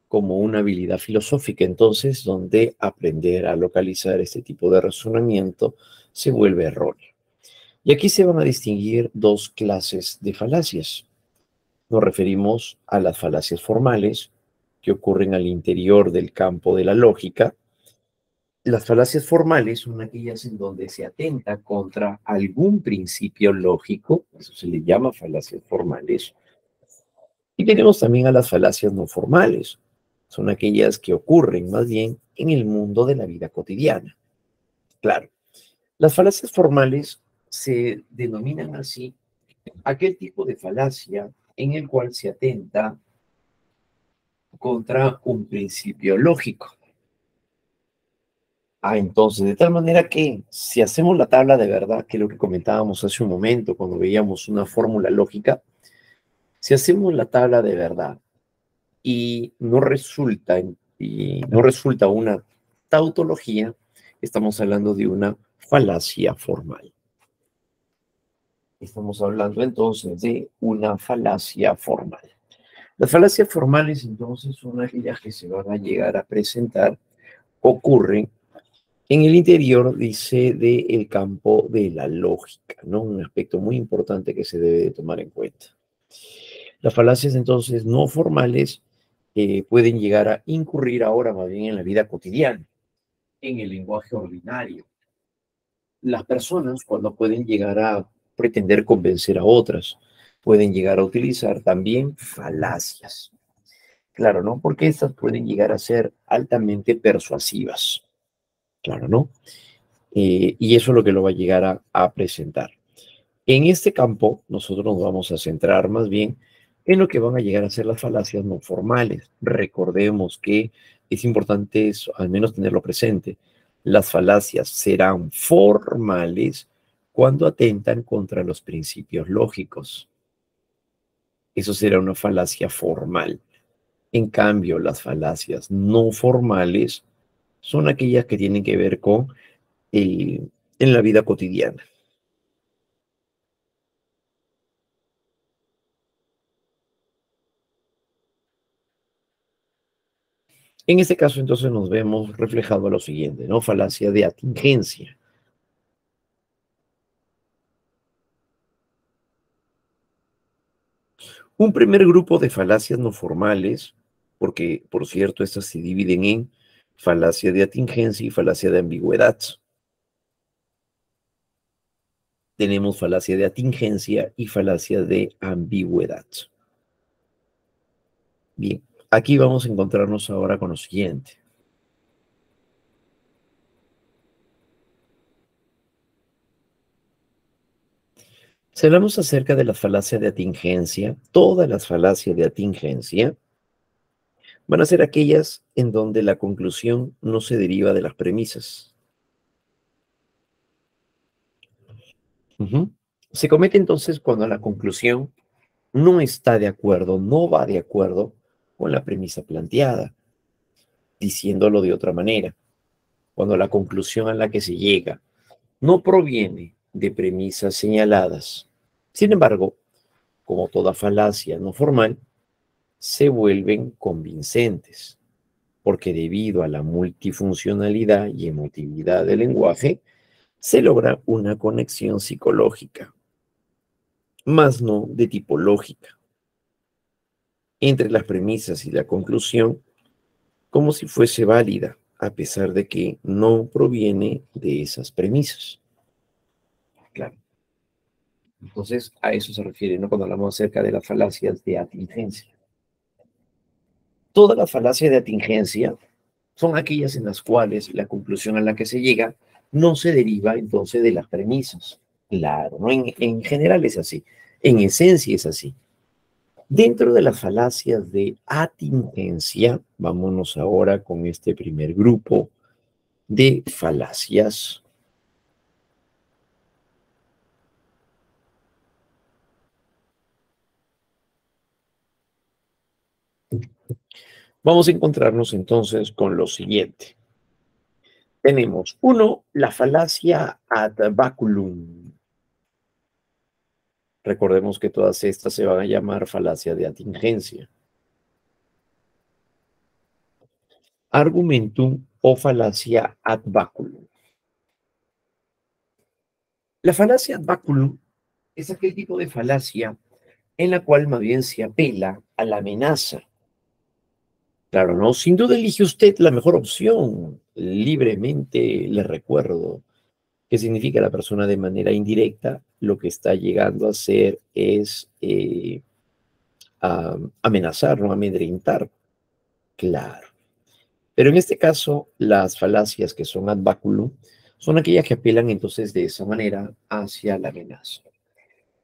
como una habilidad filosófica, entonces, donde aprender a localizar este tipo de razonamiento se vuelve erróneo. Y aquí se van a distinguir dos clases de falacias. Nos referimos a las falacias formales, que ocurren al interior del campo de la lógica. Las falacias formales son aquellas en donde se atenta contra algún principio lógico, eso se le llama falacias formales. Y tenemos también a las falacias no formales, son aquellas que ocurren más bien en el mundo de la vida cotidiana. Claro, las falacias formales se denominan así aquel tipo de falacia en el cual se atenta contra un principio lógico. Entonces, de tal manera que si hacemos la tabla de verdad, que es lo que comentábamos hace un momento cuando veíamos una fórmula lógica, si hacemos la tabla de verdad y no resulta y no resulta una tautología, estamos hablando de una falacia formal. Estamos hablando entonces de una falacia formal. Las falacias formales entonces son aquellas que se van a llegar a presentar, ocurren en el interior, dice, del campo de la lógica, ¿no? Un aspecto muy importante que se debe de tomar en cuenta. Las falacias entonces no formales pueden llegar a incurrir ahora más bien en la vida cotidiana, en el lenguaje ordinario. Las personas cuando pueden llegar a pretender convencer a otras, pueden llegar a utilizar también falacias. Claro, ¿no? Porque estas pueden llegar a ser altamente persuasivas. Claro, ¿no? Y eso es lo que lo va a llegar a presentar. En este campo, nosotros nos vamos a centrar más bien en lo que van a llegar a ser las falacias no formales. Recordemos que es importante eso, al menos tenerlo presente. Las falacias serán formales cuando atentan contra los principios lógicos. Eso será una falacia formal. En cambio, las falacias no formales son aquellas que tienen que ver con en la vida cotidiana. En este caso, entonces, nos vemos reflejado lo siguiente, ¿no? Falacia de atingencia. Un primer grupo de falacias no formales, porque, por cierto, estas se dividen en falacia de atingencia y falacia de ambigüedad. Tenemos falacia de atingencia y falacia de ambigüedad. Bien, aquí vamos a encontrarnos ahora con lo siguiente. Si hablamos acerca de la falacia de atingencia, todas las falacias de atingencia van a ser aquellas en donde la conclusión no se deriva de las premisas. Se comete entonces cuando la conclusión no está de acuerdo, no va de acuerdo con la premisa planteada. Diciéndolo de otra manera, cuando la conclusión a la que se llega no proviene de premisas señaladas. Sin embargo, como toda falacia no formal, se vuelven convincentes, porque debido a la multifuncionalidad y emotividad del lenguaje, se logra una conexión psicológica, más no de tipo lógica, entre las premisas y la conclusión, como si fuese válida, a pesar de que no proviene de esas premisas. Claro. Entonces, a eso se refiere, ¿no? Cuando hablamos acerca de las falacias de atingencia. Todas las falacias de atingencia son aquellas en las cuales la conclusión a la que se llega no se deriva entonces de las premisas. Claro, ¿no? En general es así. En esencia es así. Dentro de las falacias de atingencia, vámonos ahora con este primer grupo de falacias. Vamos a encontrarnos entonces con lo siguiente. Tenemos, uno, la falacia ad baculum. Recordemos que todas estas se van a llamar falacia de atingencia. Argumentum o falacia ad baculum. La falacia ad baculum es aquel tipo de falacia en la cual más bien se apela a la amenaza. Claro, ¿no? Sin duda elige usted la mejor opción. Libremente le recuerdo que significa la persona de manera indirecta, lo que está llegando a hacer es amenazar, no amedrentar. Claro. Pero en este caso, las falacias que son ad baculum son aquellas que apelan entonces de esa manera hacia la amenaza.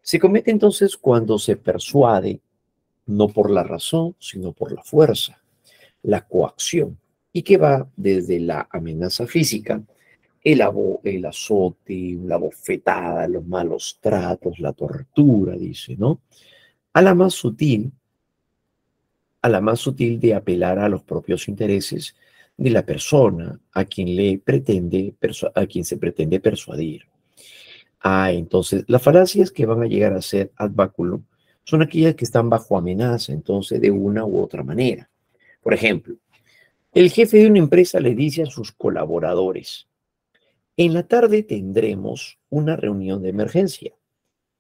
Se comete entonces cuando se persuade, no por la razón, sino por la fuerza, la coacción, y que va desde la amenaza física, el azote, la bofetada, los malos tratos, la tortura, dice, ¿no? A la más sutil, a la más sutil de apelar a los propios intereses de la persona a quien a quien se pretende persuadir. Entonces, las falacias que van a llegar a ser ad baculum son aquellas que están bajo amenaza, entonces, de una u otra manera. Por ejemplo, el jefe de una empresa le dice a sus colaboradores: en la tarde tendremos una reunión de emergencia.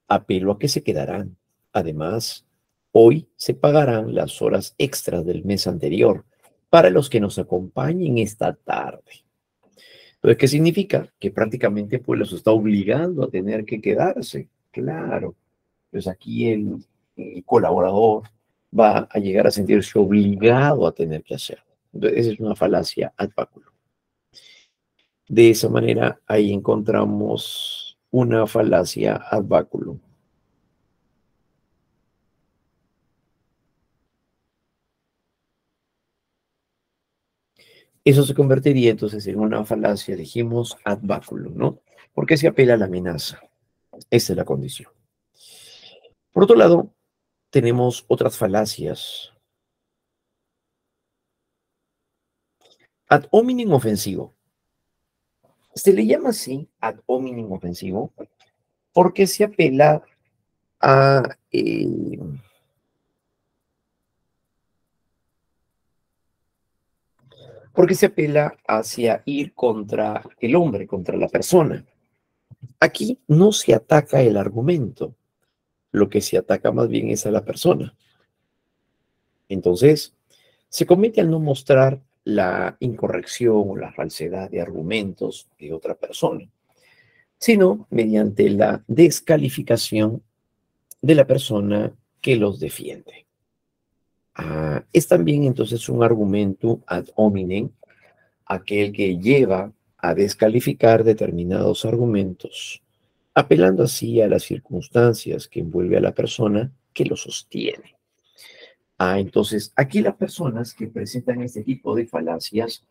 Apelo a que se quedarán. Además, hoy se pagarán las horas extras del mes anterior para los que nos acompañen esta tarde. Entonces, ¿qué significa? Que prácticamente pues los está obligando a tener que quedarse. Claro. Pues aquí el colaborador va a llegar a sentirse obligado a tener que hacerlo. Entonces, esa es una falacia ad baculum. De esa manera, ahí encontramos una falacia ad baculum. Eso se convertiría entonces en una falacia, dijimos, ad baculum, ¿no? Porque se apela a la amenaza. Esa es la condición. Por otro lado, tenemos otras falacias. Ad hominem ofensivo. Se le llama así ad hominem ofensivo porque se apela a hacia ir contra el hombre, contra la persona. Aquí no se ataca el argumento, lo que se ataca más bien es a la persona. Entonces, se comete al no mostrar la incorrección o la falsedad de argumentos de otra persona, sino mediante la descalificación de la persona que los defiende. Es también entonces un argumento ad hominem, aquel que lleva a descalificar determinados argumentos, apelando así a las circunstancias que envuelve a la persona que lo sostiene. Entonces, aquí las personas que presentan este tipo de falacias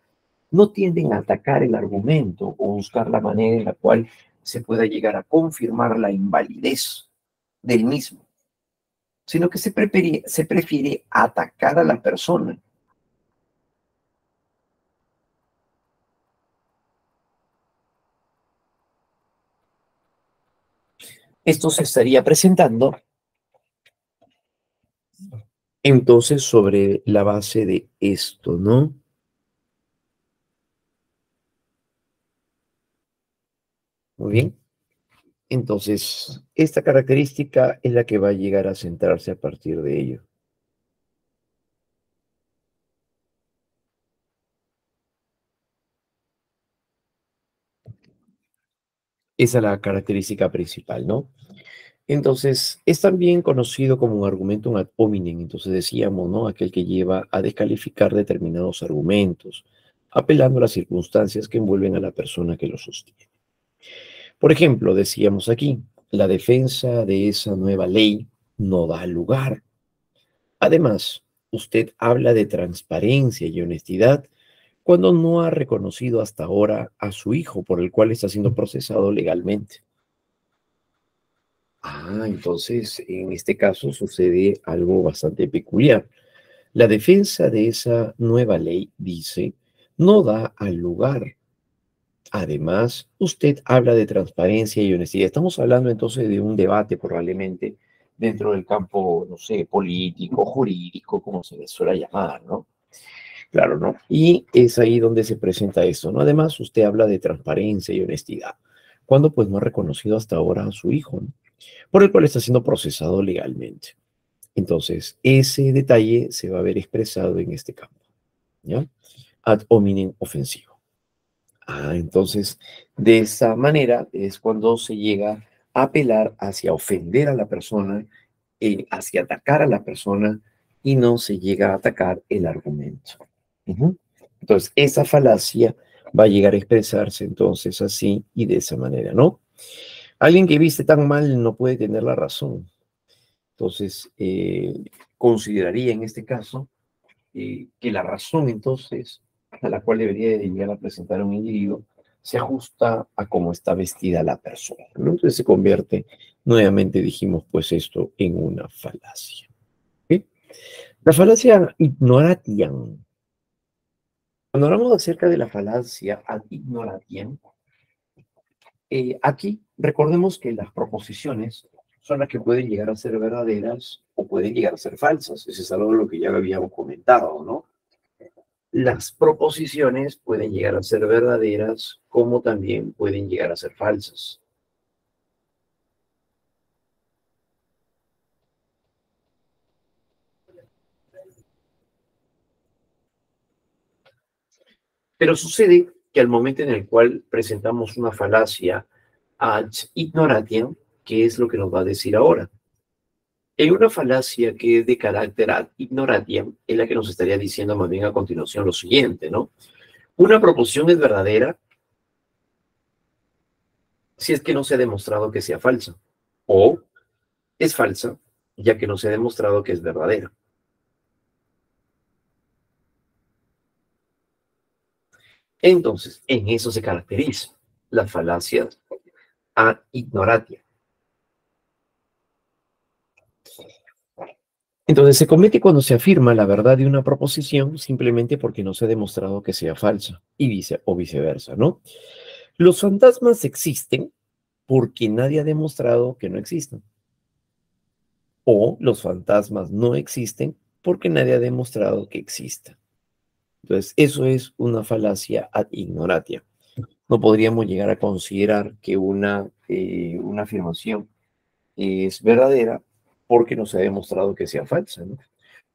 no tienden a atacar el argumento o buscar la manera en la cual se pueda llegar a confirmar la invalidez del mismo, sino que se prefiere atacar a la persona. Esto se estaría presentando entonces sobre la base de esto, ¿no? Muy bien. Entonces, esta característica es la que va a llegar a centrarse a partir de ello. Esa es la característica principal, ¿no? Entonces, es también conocido como un argumentum ad hominem. Entonces decíamos, ¿no? Aquel que lleva a descalificar determinados argumentos, apelando a las circunstancias que envuelven a la persona que lo sostiene. Por ejemplo, decíamos aquí, la defensa de esa nueva ley no da lugar. Además, usted habla de transparencia y honestidad cuando no ha reconocido hasta ahora a su hijo por el cual está siendo procesado legalmente. Entonces, en este caso sucede algo bastante peculiar. La defensa de esa nueva ley, dice, no da al lugar. Además, usted habla de transparencia y honestidad. Estamos hablando entonces de un debate probablemente dentro del campo, no sé, político, jurídico, como se le suele llamar, ¿no? Claro, ¿no? Y es ahí donde se presenta eso, ¿no? Además, usted habla de transparencia y honestidad, cuando pues no ha reconocido hasta ahora a su hijo, ¿no? Por el cual está siendo procesado legalmente. Entonces, ese detalle se va a ver expresado en este campo, ¿ya? Ad hominem ofensivo. Entonces, de esa manera es cuando se llega a apelar hacia ofender a la persona, hacia atacar a la persona y no se llega a atacar el argumento. Entonces, esa falacia va a llegar a expresarse entonces así y de esa manera, ¿no? Alguien que viste tan mal no puede tener la razón. Entonces, consideraría en este caso que la razón entonces a la cual debería de llegar a presentar un individuo se ajusta a cómo está vestida la persona, ¿no? Entonces se convierte, nuevamente dijimos pues esto, en una falacia. ¿Sí? La falacia ignoratiam. Cuando hablamos acerca de la falacia ad ignoratiam, aquí recordemos que las proposiciones son las que pueden llegar a ser verdaderas o pueden llegar a ser falsas. Eso es algo de lo que ya habíamos comentado, ¿no? Las proposiciones pueden llegar a ser verdaderas como también pueden llegar a ser falsas. Pero sucede que al momento en el cual presentamos una falacia ad ignoratiam, ¿qué es lo que nos va a decir ahora? En una falacia que es de carácter ad ignoratiam, es la que nos estaría diciendo más bien a continuación lo siguiente, ¿no? Una proposición es verdadera si es que no se ha demostrado que sea falsa, o es falsa ya que no se ha demostrado que es verdadera. Entonces, en eso se caracteriza las falacias ad ignoratiam. Entonces, se comete cuando se afirma la verdad de una proposición simplemente porque no se ha demostrado que sea falsa, y viceversa, ¿no? Los fantasmas existen porque nadie ha demostrado que no existen. O los fantasmas no existen porque nadie ha demostrado que existan. Entonces, eso es una falacia ad ignoratiam. No podríamos llegar a considerar que una afirmación es verdadera porque no se ha demostrado que sea falsa, ¿no?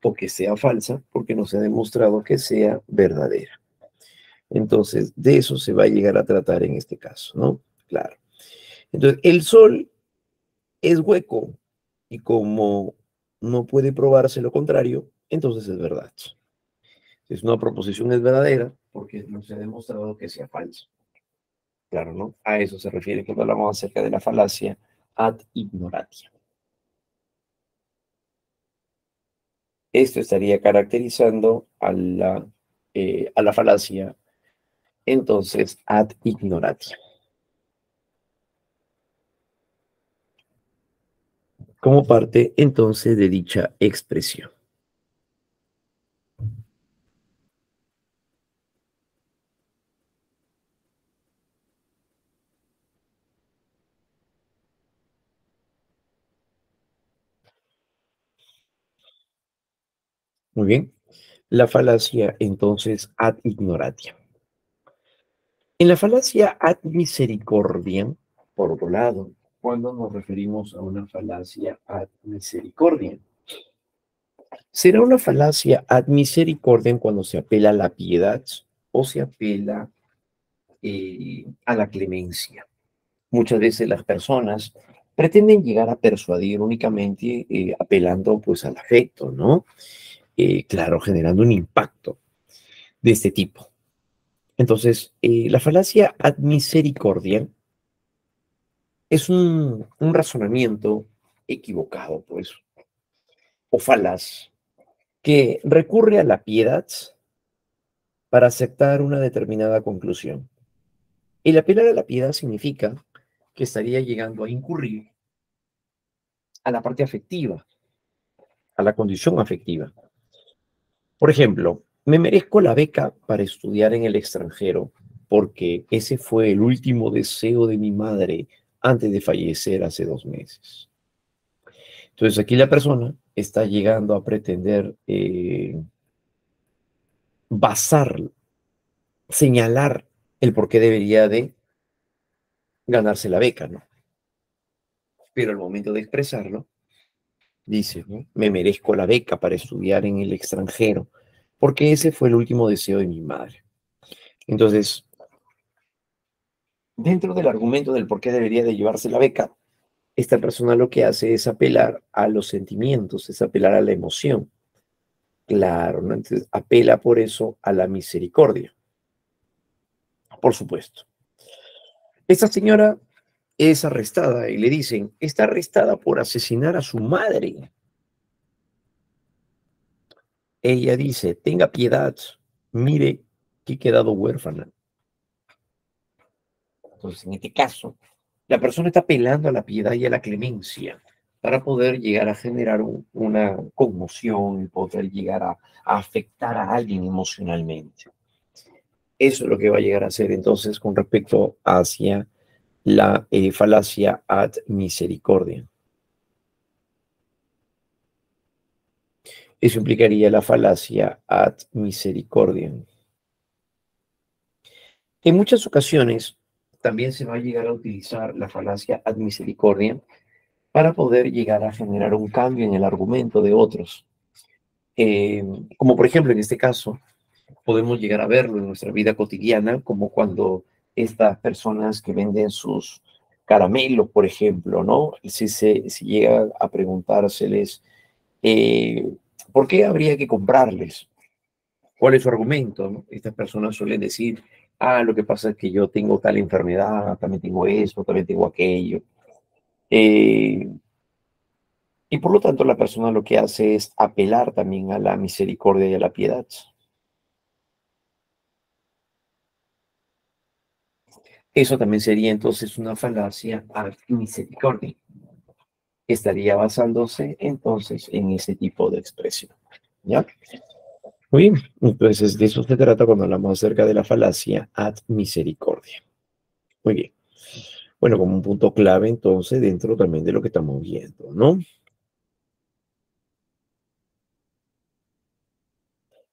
O que sea falsa porque no se ha demostrado que sea verdadera. Entonces, de eso se va a llegar a tratar en este caso, ¿no? Claro. Entonces, el Sol es hueco y como no puede probarse lo contrario, entonces es verdad. Es una proposición es verdadera porque no se ha demostrado que sea falsa. Claro, ¿no? A eso se refiere cuando hablamos acerca de la falacia ad ignorantia. Esto estaría caracterizando a la falacia, entonces, ad ignorantia. Como parte, entonces, de dicha expresión. Muy bien. La falacia, entonces, ad ignorantia. En la falacia ad misericordiam, por otro lado, cuando nos referimos a una falacia ad misericordiam, será una falacia ad misericordiam cuando se apela a la piedad o se apela a la clemencia. Muchas veces las personas pretenden llegar a persuadir únicamente apelando pues al afecto, ¿no? Claro, generando un impacto de este tipo. Entonces, la falacia ad misericordia es un razonamiento equivocado, pues, o falaz, que recurre a la piedad para aceptar una determinada conclusión. El apelar a la piedad significa que estaría llegando a incurrir a la parte afectiva, a la condición afectiva. Por ejemplo, me merezco la beca para estudiar en el extranjero porque ese fue el último deseo de mi madre antes de fallecer hace 2 meses. Entonces aquí la persona está llegando a pretender basar, señalar el por qué debería de ganarse la beca, ¿no? Pero al momento de expresarlo, dice, ¿no? Me merezco la beca para estudiar en el extranjero porque ese fue el último deseo de mi madre. Entonces, dentro del argumento del por qué debería de llevarse la beca, esta persona lo que hace es apelar a los sentimientos, es apelar a la emoción. Claro, ¿no? Entonces apela por eso a la misericordia, por supuesto. Esta señora es arrestada y le dicen, está arrestada por asesinar a su madre. Ella dice, tenga piedad, mire que he quedado huérfana. Entonces, en este caso, la persona está apelando a la piedad y a la clemencia. para poder llegar a generar una conmoción y poder llegar a afectar a alguien emocionalmente. Eso es lo que va a llegar a ser entonces con respecto hacia la falacia ad misericordia. Eso implicaría la falacia ad misericordia. En muchas ocasiones también se va a llegar a utilizar la falacia ad misericordia para poder llegar a generar un cambio en el argumento de otros. Eh, Como por ejemplo en este caso, podemos llegar a verlo en nuestra vida cotidiana, como cuando estas personas que venden sus caramelos, por ejemplo, ¿no? Si llega a preguntárseles, eh, ¿por qué habría que comprarles? ¿Cuál es su argumento? ¿No? Estas personas suelen decir, lo que pasa es que yo tengo tal enfermedad, también tengo esto, también tengo aquello. Eh, y por lo tanto la persona lo que hace es apelar también a la misericordia y a la piedad. Eso también sería entonces una falacia a misericordia. Estaría basándose entonces en ese tipo de expresión. ¿Ya? Muy bien. Entonces de eso se trata cuando hablamos acerca de la falacia ad misericordia. Muy bien. Bueno, como un punto clave entonces dentro también de lo que estamos viendo, ¿no?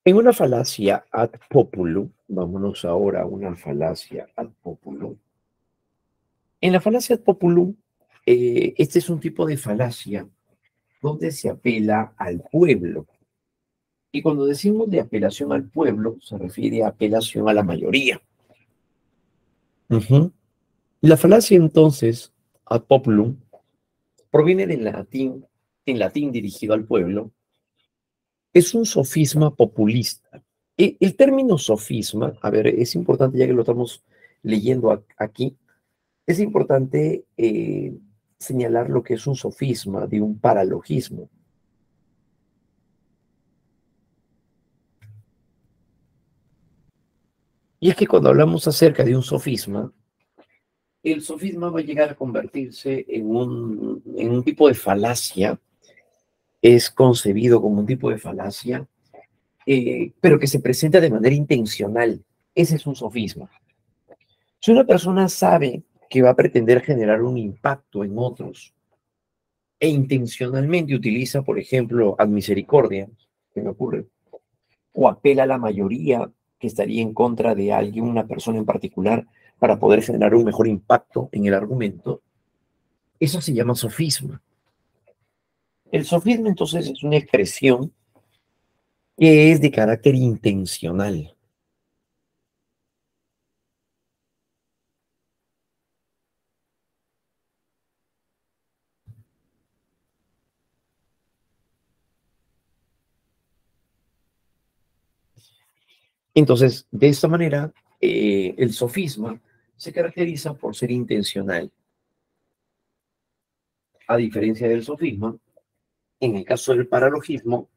En una falacia ad populum, vámonos ahora a una falacia ad populum. En la falacia ad populum, este es un tipo de falacia donde se apela al pueblo. Y cuando decimos de apelación al pueblo, se refiere a apelación a la mayoría. Ujú. La falacia entonces, ad populum, proviene del latín, en latín dirigido al pueblo, es un sofisma populista. El término sofisma, a ver, es importante ya que lo estamos leyendo aquí, es importante señalar lo que es un sofisma de un paralogismo. Y es que cuando hablamos acerca de un sofisma, el sofisma va a llegar a convertirse en un tipo de falacia, es concebido como un tipo de falacia, pero que se presenta de manera intencional. Ese es un sofisma. Si una persona sabe que va a pretender generar un impacto en otros e intencionalmente utiliza, por ejemplo, ad misericordia, que me ocurre, o apela a la mayoría que estaría en contra de alguien, una persona en particular, para poder generar un mejor impacto en el argumento, eso se llama sofisma. El sofisma entonces es una expresión que es de carácter intencional. Entonces, de esta manera, el sofisma se caracteriza por ser intencional. A diferencia del sofisma, en el caso del paralogismo,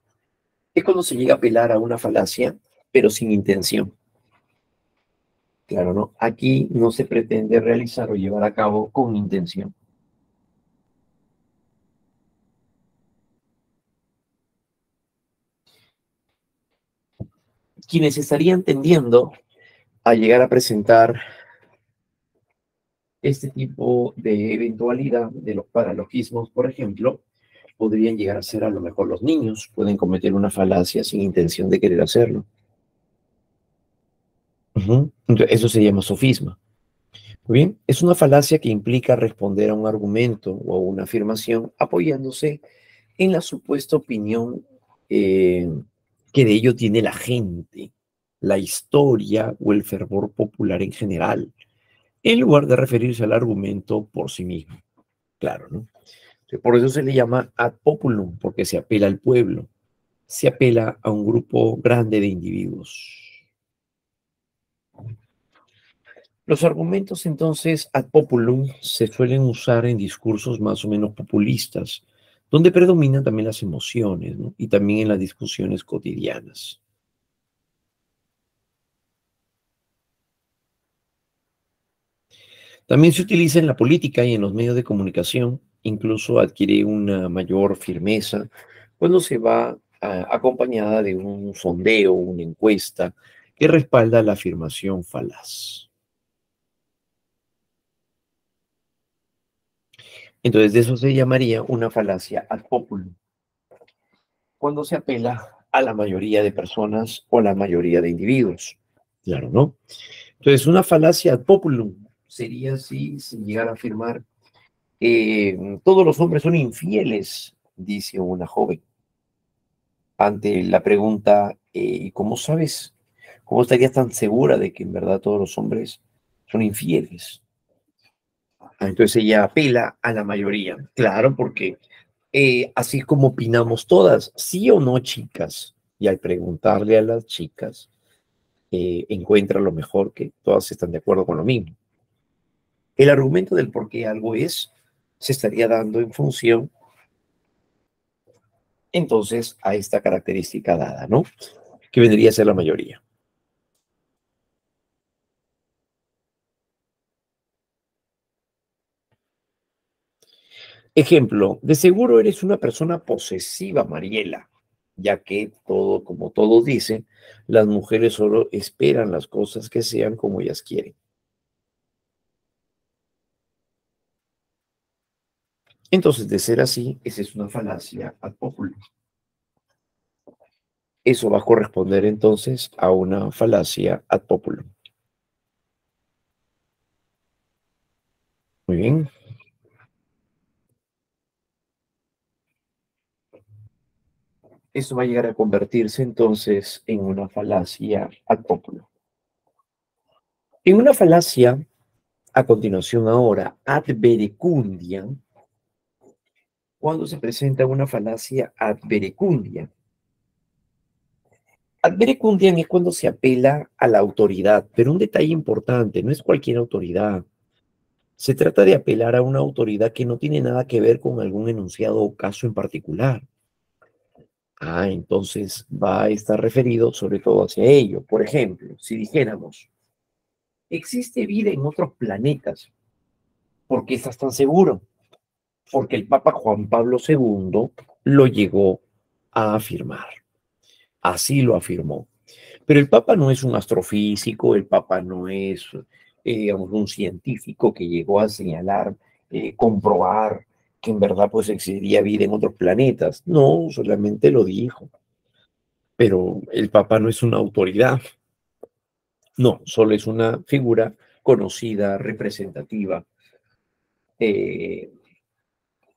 es cuando se llega a apelar a una falacia, pero sin intención. Claro, ¿no? Aquí no se pretende realizar o llevar a cabo con intención. Quienes estarían tendiendo a llegar a presentar este tipo de eventualidad de los paralogismos, por ejemplo, podrían llegar a ser a lo mejor los niños, pueden cometer una falacia sin intención de querer hacerlo. Entonces, eso se llama sofisma. Muy bien, es una falacia que implica responder a un argumento o a una afirmación apoyándose en la supuesta opinión eh, que de ello tiene la gente, la historia o el fervor popular en general, en lugar de referirse al argumento por sí mismo. Claro, ¿no? Por eso se le llama ad populum, porque se apela al pueblo, se apela a un grupo grande de individuos. Los argumentos entonces ad populum se suelen usar en discursos más o menos populistas, donde predominan también las emociones, ¿no? Y también en las discusiones cotidianas. También se utiliza en la política y en los medios de comunicación incluso adquiere una mayor firmeza cuando se va acompañada de un sondeo, una encuesta que respalda la afirmación falaz. Entonces, de eso se llamaría una falacia ad populum, cuando se apela a la mayoría de personas o la mayoría de individuos. Claro, ¿no? Entonces, una falacia ad populum sería así, si llegara a afirmar, todos los hombres son infieles, dice una joven, ante la pregunta, ¿y cómo sabes? ¿Cómo estarías tan segura de que en verdad todos los hombres son infieles? Entonces ella apela a la mayoría. Claro, porque así es como opinamos todas, sí o no, chicas. Y al preguntarle a las chicas, encuentra lo mejor que todas están de acuerdo con lo mismo. El argumento del por qué algo es se estaría dando en función entonces a esta característica dada, ¿no? Que vendría a ser la mayoría. Ejemplo, de seguro eres una persona posesiva, Mariela, ya que todo, como todos dicen, las mujeres solo esperan las cosas que sean como ellas quieren. Entonces, de ser así, esa es una falacia ad populum. Eso va a corresponder entonces a una falacia ad populum. Muy bien. Eso va a llegar a convertirse entonces en una falacia ad populum. En una falacia, a continuación ahora, ad verecundia, cuando se presenta una falacia ad verecundia. Ad verecundiam es cuando se apela a la autoridad, pero un detalle importante, no es cualquier autoridad. Se trata de apelar a una autoridad que no tiene nada que ver con algún enunciado o caso en particular. Entonces va a estar referido sobre todo hacia ello. Por ejemplo, si dijéramos, existe vida en otros planetas, ¿por qué estás tan seguro? Porque el Papa Juan Pablo II lo llegó a afirmar. Así lo afirmó. Pero el Papa no es un astrofísico, el Papa no es, digamos, un científico que llegó a señalar, comprobar que en verdad pues existiría vida en otros planetas. No, solamente lo dijo. Pero el Papa no es una autoridad. No, solo es una figura conocida, representativa, eh,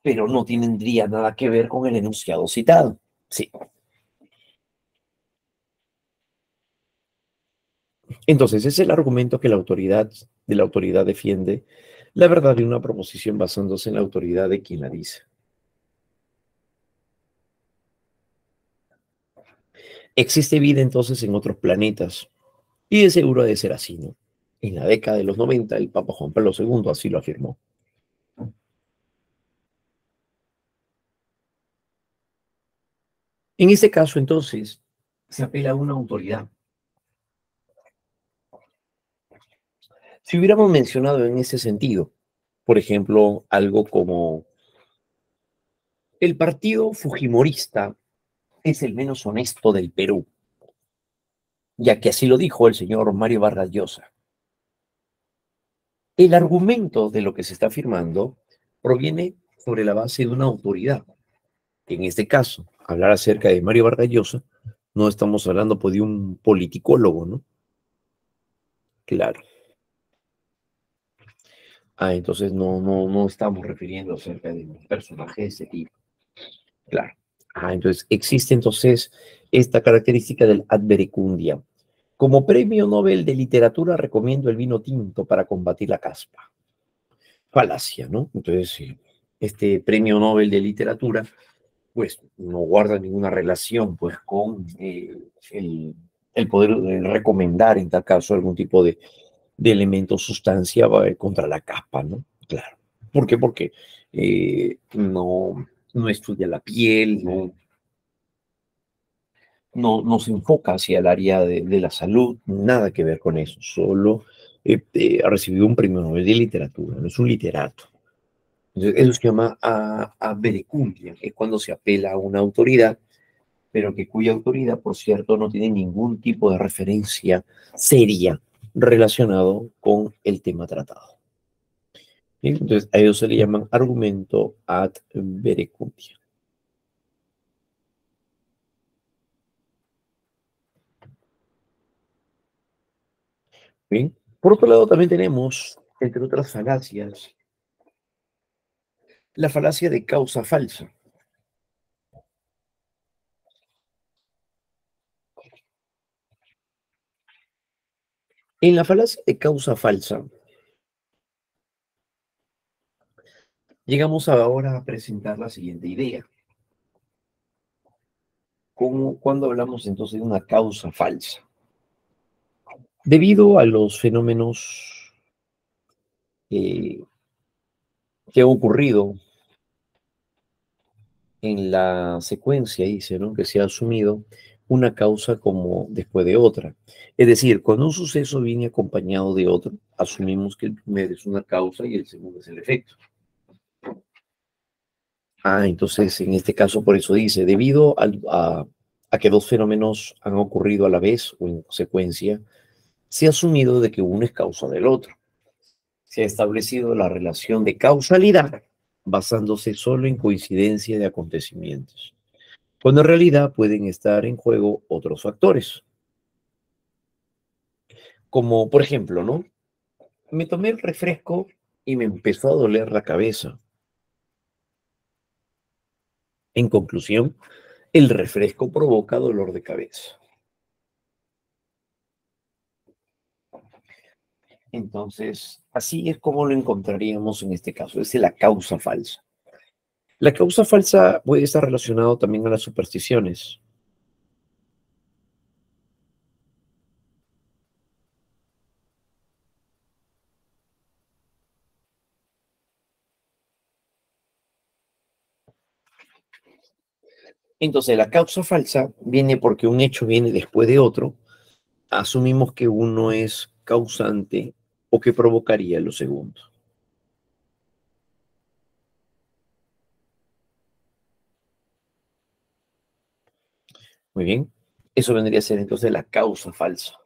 pero no tendría nada que ver con el enunciado citado. Sí. Entonces, es el argumento que la autoridad defiende la verdad de una proposición basándose en la autoridad de quien la dice. Existe vida entonces en otros planetas, y de seguro ha de ser así, ¿no? En la década de los 90, el Papa Juan Pablo II así lo afirmó. En este caso, entonces, se apela a una autoridad. Si hubiéramos mencionado en ese sentido, por ejemplo, algo como el partido fujimorista es el menos honesto del Perú, ya que así lo dijo el señor Mario Vargas Llosa. El argumento de lo que se está afirmando proviene sobre la base de una autoridad. En este caso, hablar acerca de Mario Vargas Llosa, no estamos hablando pues, de un politicólogo, ¿no? Claro. Entonces no estamos refiriendo acerca de un personaje de ese tipo. Claro. Entonces existe entonces esta característica del ad verecundia. Como premio Nobel de literatura recomiendo el vino tinto para combatir la caspa. Falacia, ¿no? Entonces, este premio Nobel de literatura, pues no guarda ninguna relación, pues, con el poder recomendar, en tal caso, algún tipo de elemento, sustancia contra la caspa, ¿no? Claro. ¿Por qué? Porque no estudia la piel, no se enfoca hacia el área de la salud, nada que ver con eso, solo ha recibido un premio Nobel de literatura, no es un literato. Entonces, eso se llama verecundia, es cuando se apela a una autoridad, pero que cuya autoridad, por cierto, no tiene ningún tipo de referencia seria relacionado con el tema tratado. ¿Bien? Entonces, a ellos se le llaman argumento ad verecundia. Bien. Por otro lado, también tenemos, entre otras falacias, la falacia de causa falsa. En la falacia de causa falsa, llegamos ahora a presentar la siguiente idea. Cuando hablamos entonces de una causa falsa, debido a los fenómenos eh, que han ocurrido en la secuencia, dice, ¿no? Que se ha asumido una causa como después de otra. Es decir, cuando un suceso viene acompañado de otro, asumimos que el primero es una causa y el segundo es el efecto. Entonces en este caso por eso dice, debido a que dos fenómenos han ocurrido a la vez o en secuencia, se ha asumido de que uno es causa del otro. Se ha establecido la relación de causalidad basándose solo en coincidencia de acontecimientos, cuando en realidad pueden estar en juego otros factores, como por ejemplo, ¿no? Me tomé el refresco y me empezó a doler la cabeza. En conclusión, el refresco provoca dolor de cabeza. Entonces, así es como lo encontraríamos en este caso, es la causa falsa. La causa falsa puede estar relacionado también a las supersticiones. Entonces, la causa falsa viene porque un hecho viene después de otro. Asumimos que uno es causante o que provocaría lo segundo. Muy bien. Eso vendría a ser entonces la causa falsa.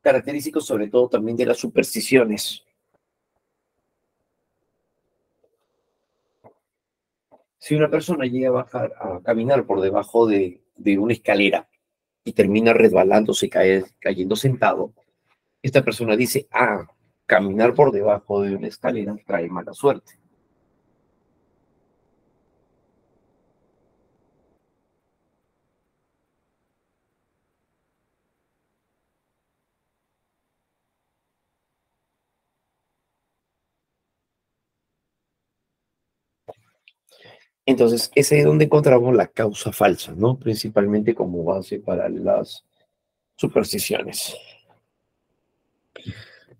Característico sobre todo también de las supersticiones. Si una persona llega a bajar, a caminar por debajo de una escalera y termina resbalándose, cayendo sentado, esta persona dice, caminar por debajo de una escalera trae mala suerte. Entonces, ese es donde encontramos la causa falsa, ¿no? Principalmente como base para las supersticiones.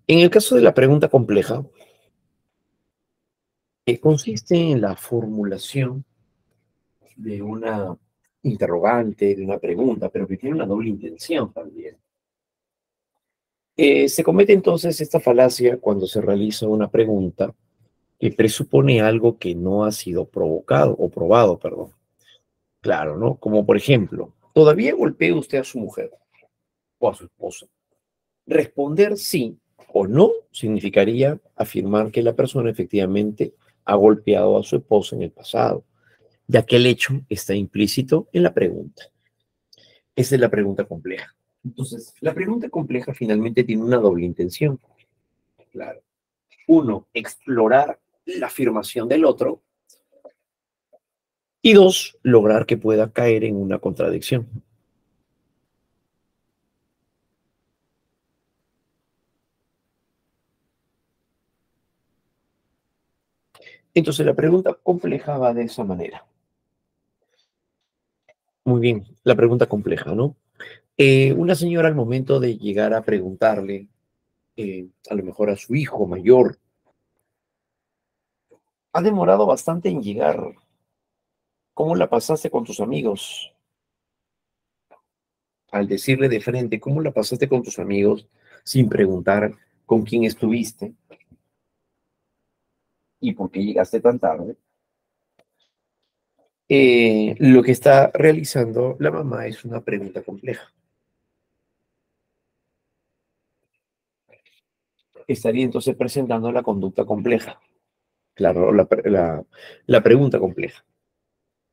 En el caso de la pregunta compleja, que consiste en la formulación de una interrogante, de una pregunta, pero que tiene una doble intención también. Se comete entonces esta falacia cuando se realiza una pregunta que presupone algo que no ha sido provocado o probado, perdón. Claro, ¿no? Como por ejemplo, ¿todavía golpea usted a su mujer o a su esposa? Responder sí o no significaría afirmar que la persona efectivamente ha golpeado a su esposa en el pasado, ya que el hecho está implícito en la pregunta. Esa es la pregunta compleja. Entonces, la pregunta compleja finalmente tiene una doble intención. Claro. Uno, explorar la afirmación del otro. Y dos, lograr que pueda caer en una contradicción. Entonces, la pregunta compleja va de esa manera. Muy bien, la pregunta compleja, ¿no? Una señora al momento de llegar a preguntarle, a lo mejor a su hijo mayor, ha demorado bastante en llegar. ¿Cómo la pasaste con tus amigos? Al decirle de frente, ¿cómo la pasaste con tus amigos? Sin preguntar con quién estuviste. ¿Y por qué llegaste tan tarde? Lo que está realizando la mamá es una pregunta compleja. Estaría entonces presentando la conducta compleja. Claro, la pregunta compleja.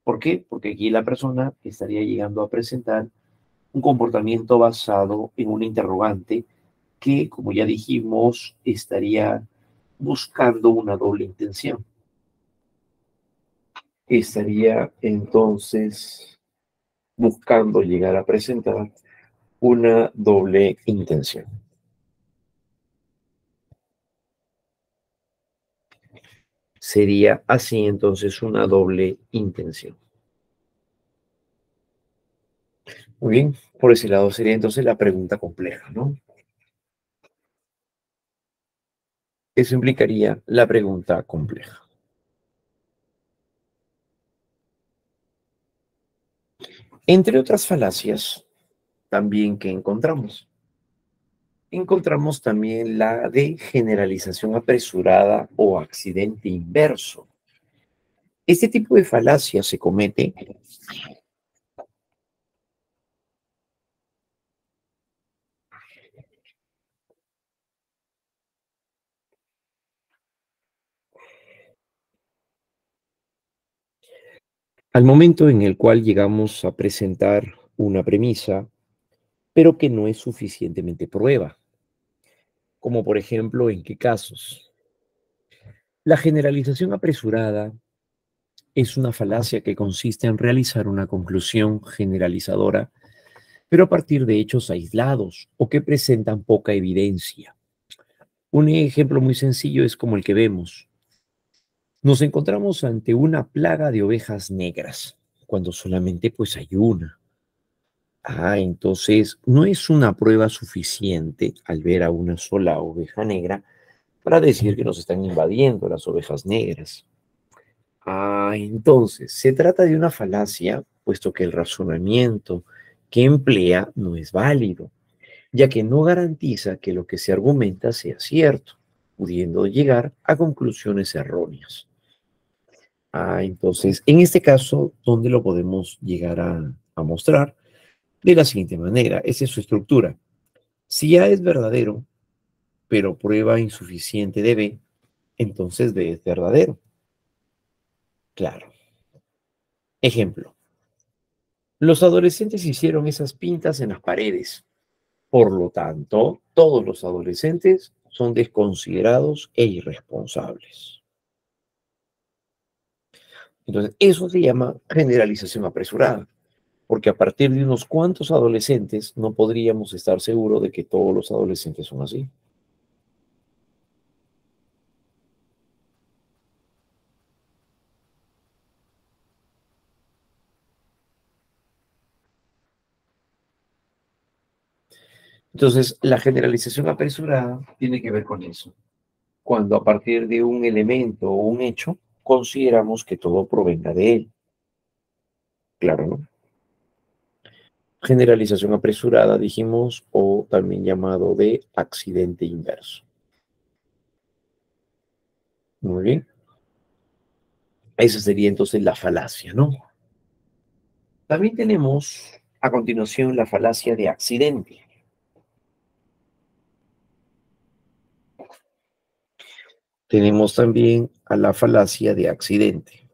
¿Por qué? Porque aquí la persona estaría llegando a presentar un comportamiento basado en una interrogante que, como ya dijimos, estaría buscando una doble intención. Estaría entonces buscando llegar a presentar una doble intención. Sería así entonces una doble intención. Muy bien, por ese lado sería entonces la pregunta compleja, ¿no? Eso implicaría la pregunta compleja. Entre otras falacias también que encontramos también la de generalización apresurada o accidente inverso. Este tipo de falacia se comete al momento en el cual llegamos a presentar una premisa, pero que no es suficientemente prueba, como por ejemplo, ¿en qué casos? La generalización apresurada es una falacia que consiste en realizar una conclusión generalizadora, pero a partir de hechos aislados o que presentan poca evidencia. Un ejemplo muy sencillo es como el que vemos. Nos encontramos ante una plaga de ovejas negras, cuando solamente pues hay una. Entonces no es una prueba suficiente al ver a una sola oveja negra para decir que nos están invadiendo las ovejas negras. Entonces se trata de una falacia, puesto que el razonamiento que emplea no es válido, ya que no garantiza que lo que se argumenta sea cierto, pudiendo llegar a conclusiones erróneas. Entonces, en este caso, ¿dónde lo podemos llegar a mostrar? De la siguiente manera, esa es su estructura. Si A es verdadero, pero prueba insuficiente de B, entonces B es verdadero. Claro. Ejemplo. Los adolescentes hicieron esas pintas en las paredes. Por lo tanto, todos los adolescentes son desconsiderados e irresponsables. Entonces, eso se llama generalización apresurada, porque a partir de unos cuantos adolescentes no podríamos estar seguros de que todos los adolescentes son así. Entonces, la generalización apresurada tiene que ver con eso. Cuando a partir de un elemento o un hecho consideramos que todo provenga de él. Claro, ¿no? Generalización apresurada, dijimos, o también llamado de accidente inverso. Muy bien. Esa sería entonces la falacia, ¿no? También tenemos a continuación la falacia de accidente. Tenemos también a la falacia de accidente.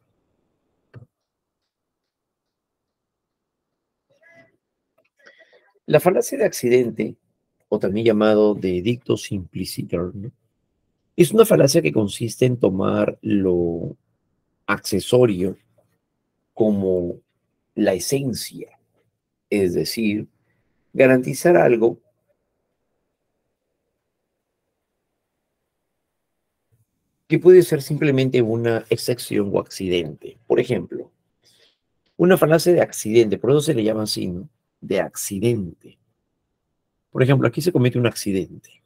La falacia de accidente, o también llamado de dicto simpliciter, ¿no? Es una falacia que consiste en tomar lo accesorio como la esencia, es decir, garantizar algo que puede ser simplemente una excepción o accidente. Por ejemplo, una falacia de accidente, por eso se le llama así, ¿no? De accidente. Por ejemplo, aquí se comete un accidente.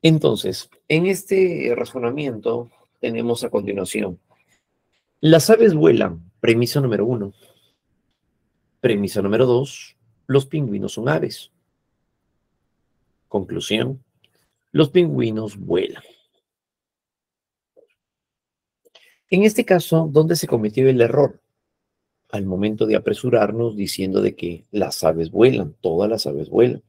Entonces, en este razonamiento tenemos a continuación, las aves vuelan, premisa número 1. Premisa número 2, los pingüinos son aves. Conclusión, los pingüinos vuelan. En este caso, ¿dónde se cometió el error? Al momento de apresurarnos diciendo de que las aves vuelan, todas las aves vuelan.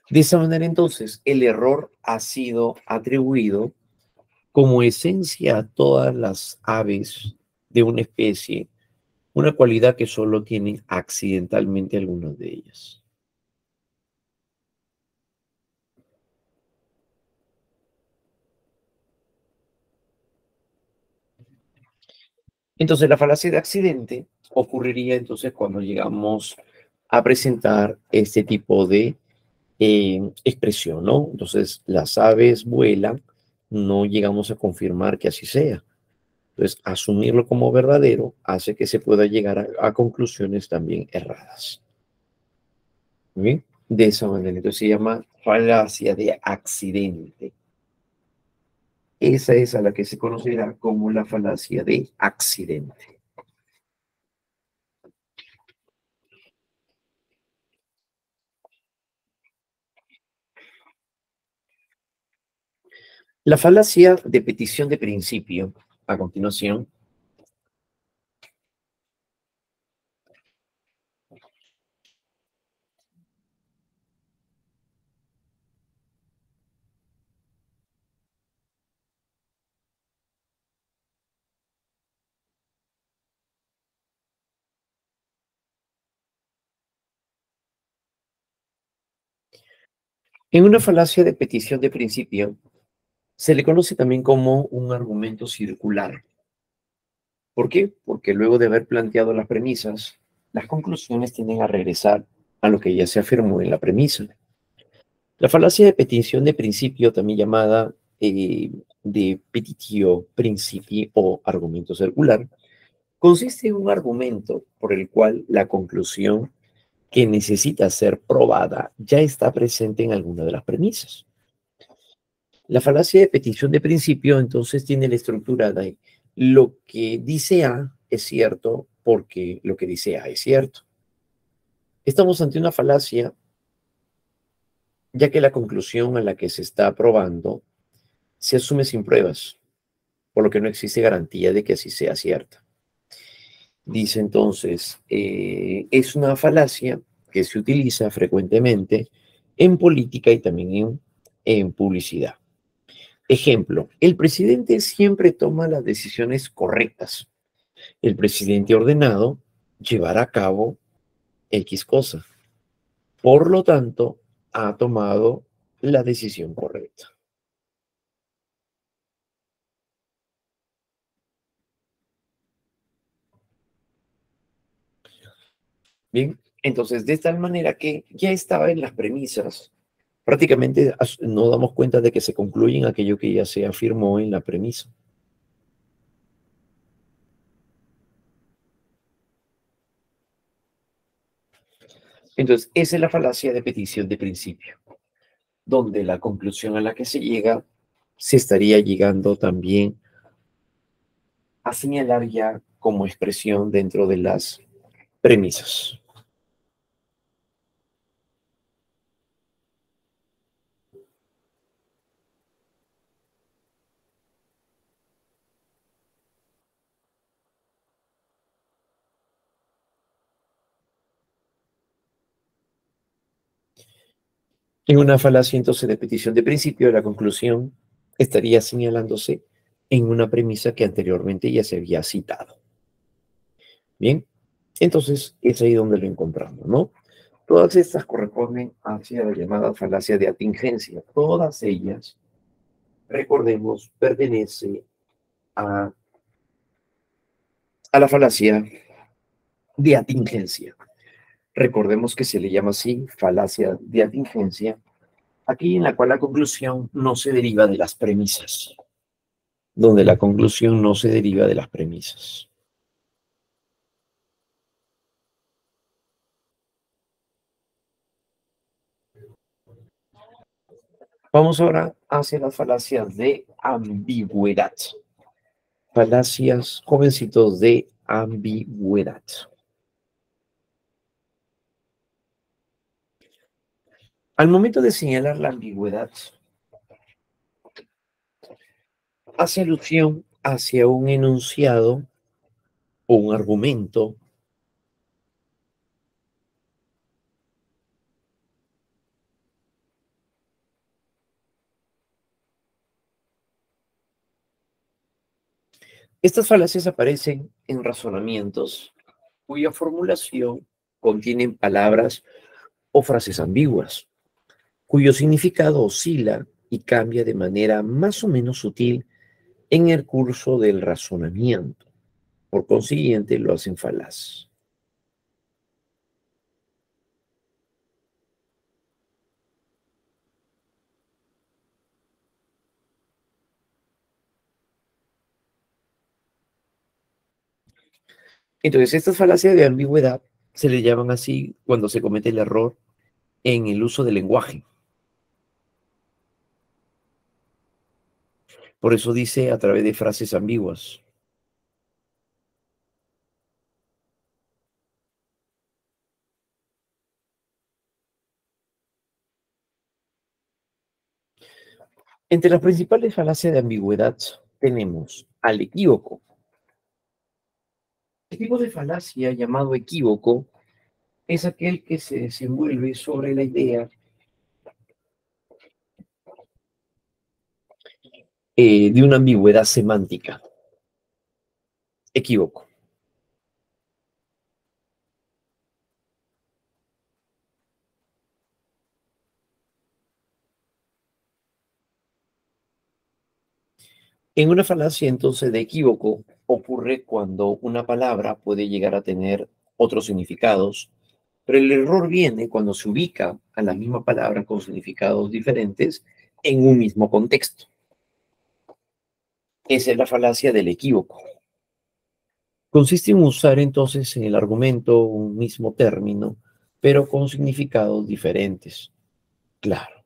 De esa manera, entonces, el error ha sido atribuido como esencia a todas las aves de una especie, una cualidad que solo tienen accidentalmente algunas de ellas. Entonces, la falacia de accidente ocurriría entonces cuando llegamos a presentar este tipo de expresión, ¿no? Entonces, las aves vuelan, no llegamos a confirmar que así sea. Entonces, asumirlo como verdadero hace que se pueda llegar a conclusiones también erradas. ¿Muy bien? De esa manera, entonces se llama falacia de accidente. Esa es a la que se conocerá como la falacia de accidente. La falacia de petición de principio, a continuación, en una falacia de petición de principio, se le conoce también como un argumento circular. ¿Por qué? Porque luego de haber planteado las premisas, las conclusiones tienden a regresar a lo que ya se afirmó en la premisa. La falacia de petición de principio, también llamada de petitio principi o argumento circular, consiste en un argumento por el cual la conclusión que necesita ser probada ya está presente en alguna de las premisas. La falacia de petición de principio entonces tiene la estructura de lo que dice A es cierto porque lo que dice A es cierto. Estamos ante una falacia ya que la conclusión a la que se está probando se asume sin pruebas, por lo que no existe garantía de que así sea cierta. Dice entonces, es una falacia que se utiliza frecuentemente en política y también en publicidad. Ejemplo, el presidente siempre toma las decisiones correctas. El presidente ordenado llevará a cabo X cosa. Por lo tanto, ha tomado la decisión correcta. Bien, entonces de tal manera que ya estaba en las premisas, prácticamente no damos cuenta de que se concluye en aquello que ya se afirmó en la premisa. Entonces, esa es la falacia de petición de principio, donde la conclusión a la que se llega se estaría llegando también a señalar ya como expresión dentro de las premisas. En una falacia entonces de petición de principio, la conclusión estaría señalándose en una premisa que anteriormente ya se había citado. Bien, entonces es ahí donde lo encontramos, ¿no? Todas estas corresponden hacia la llamada falacia de atingencia. Todas ellas, recordemos, pertenecen a la falacia de atingencia. Recordemos que se le llama así falacia de atingencia, aquí en la cual la conclusión no se deriva de las premisas, donde la conclusión no se deriva de las premisas. Vamos ahora hacia las falacias de ambigüedad. Falacias, jovencitos, de ambigüedad. Al momento de señalar la ambigüedad, hace alusión hacia un enunciado o un argumento. Estas falacias aparecen en razonamientos cuya formulación contienen palabras o frases ambiguas, cuyo significado oscila y cambia de manera más o menos sutil en el curso del razonamiento. Por consiguiente, lo hacen falaz. Entonces, estas falacias de ambigüedad se le llaman así cuando se comete el error en el uso del lenguaje. Por eso dice a través de frases ambiguas. Entre las principales falacias de ambigüedad tenemos al equívoco. El tipo de falacia llamado equívoco es aquel que se desenvuelve sobre la idea de una ambigüedad semántica. Equívoco. En una falacia entonces de equívoco ocurre cuando una palabra puede llegar a tener otros significados, pero el error viene cuando se ubica a la misma palabra con significados diferentes en un mismo contexto. Esa es la falacia del equívoco. Consiste en usar entonces en el argumento un mismo término, pero con significados diferentes. Claro.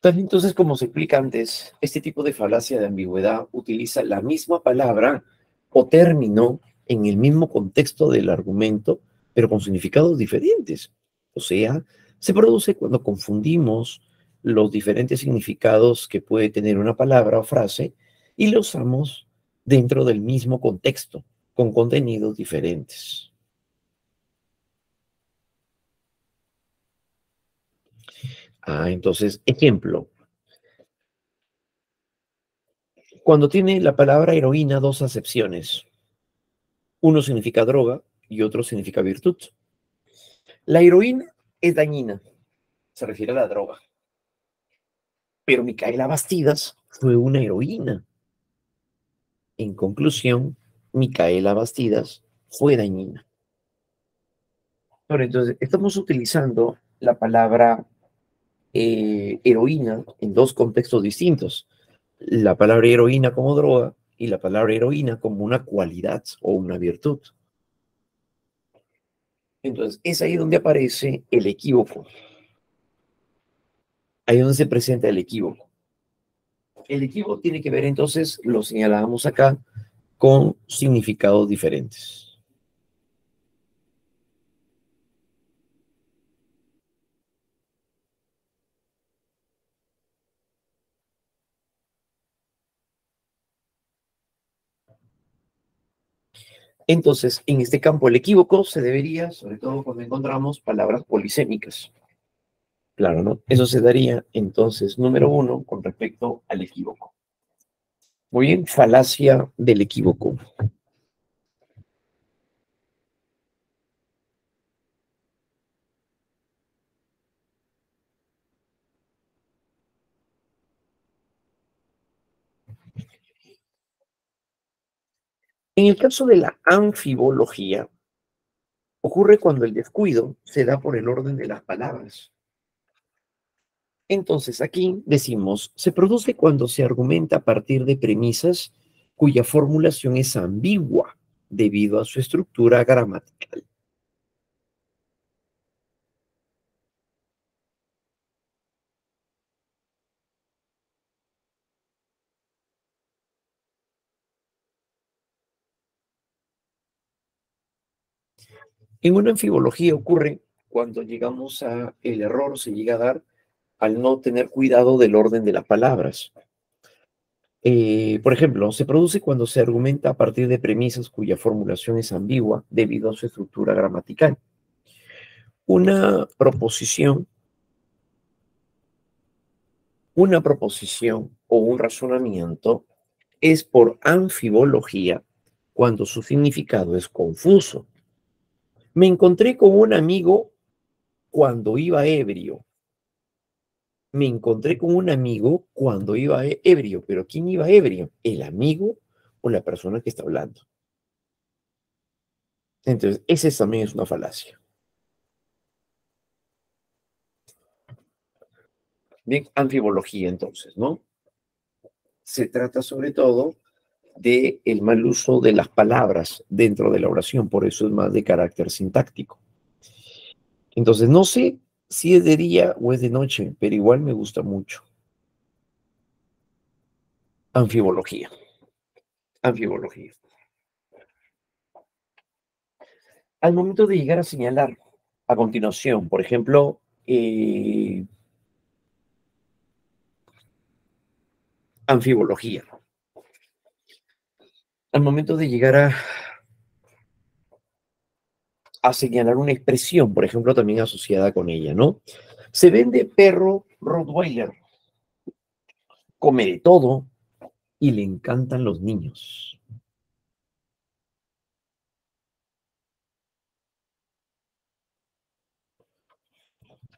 Tal entonces, como se explica antes, este tipo de falacia de ambigüedad utiliza la misma palabra o término en el mismo contexto del argumento, pero con significados diferentes. O sea, se produce cuando confundimos los diferentes significados que puede tener una palabra o frase y lo usamos dentro del mismo contexto, con contenidos diferentes. Entonces, ejemplo, cuando tiene la palabra heroína dos acepciones. Uno significa droga y otro significa virtud. La heroína es dañina, se refiere a la droga. Pero Micaela Bastidas fue una heroína. En conclusión, Micaela Bastidas fue dañina. Ahora, entonces, estamos utilizando la palabra heroína en dos contextos distintos. La palabra heroína como droga y la palabra heroína como una cualidad o una virtud. Entonces, es ahí donde aparece el equívoco. Ahí donde se presenta el equívoco. El equívoco tiene que ver entonces, lo señalábamos acá, con significados diferentes. Entonces, en este campo el equívoco se debería, sobre todo cuando encontramos palabras polisémicas. Claro, ¿no? Eso se daría entonces, número uno, con respecto al equívoco. Muy bien, falacia del equívoco. En el caso de la anfibología, ocurre cuando el descuido se da por el orden de las palabras. Entonces, aquí decimos, se produce cuando se argumenta a partir de premisas cuya formulación es ambigua debido a su estructura gramatical. En una anfibología ocurre cuando llegamos a el error se llega a dar al no tener cuidado del orden de las palabras. Por ejemplo, se produce cuando se argumenta a partir de premisas cuya formulación es ambigua debido a su estructura gramatical. Una proposición o un razonamiento es por anfibología cuando su significado es confuso. Me encontré con un amigo cuando iba ebrio. Me encontré con un amigo cuando iba ebrio, pero ¿quién iba ebrio? ¿El amigo o la persona que está hablando? Entonces, ese también es una falacia. Bien, anfibología entonces, ¿no? Se trata sobre todo de el mal uso de las palabras dentro de la oración, por eso es más de carácter sintáctico. Entonces, no sé si es de día o es de noche, pero igual me gusta mucho. Anfibología, anfibología. Al momento de llegar a señalar a continuación, por ejemplo, anfibología. Al momento de llegar a señalar una expresión, por ejemplo, también asociada con ella, ¿no? Se vende perro Rottweiler, come de todo y le encantan los niños.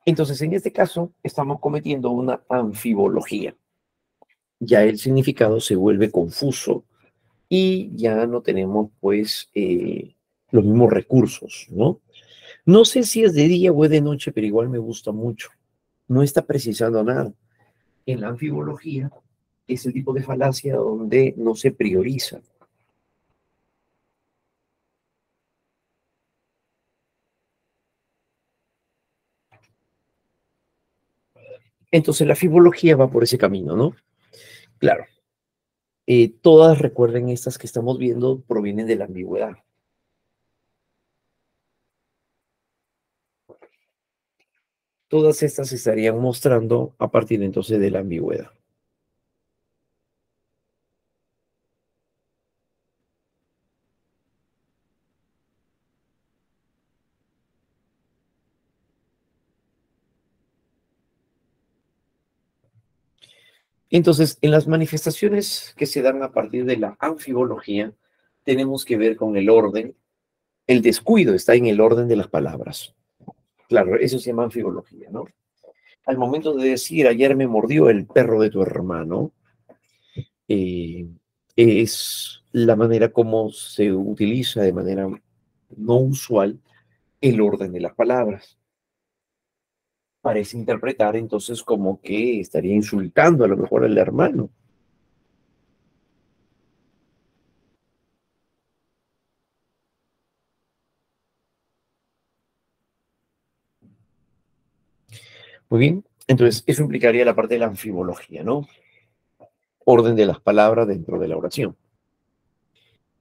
Entonces, en este caso, estamos cometiendo una anfibología. Ya el significado se vuelve confuso y ya no tenemos, pues, los mismos recursos, ¿no? No sé si es de día o es de noche, pero igual me gusta mucho. No está precisando nada. En la anfibología es el tipo de falacia donde no se prioriza. Entonces la fibología va por ese camino, ¿no? Claro. Todas, recuerden, estas que estamos viendo provienen de la ambigüedad. Todas estas se estarían mostrando a partir entonces de la ambigüedad. Entonces, en las manifestaciones que se dan a partir de la anfibología, tenemos que ver con el orden. El descuido está en el orden de las palabras. Claro, eso se llama anfibología, ¿no? Al momento de decir, ayer me mordió el perro de tu hermano, eh, es la manera como se utiliza de manera no usual el orden de las palabras. Parece interpretar entonces como que estaría insultando a lo mejor al hermano. Muy bien, entonces eso implicaría la parte de la anfibología, ¿no? Orden de las palabras dentro de la oración.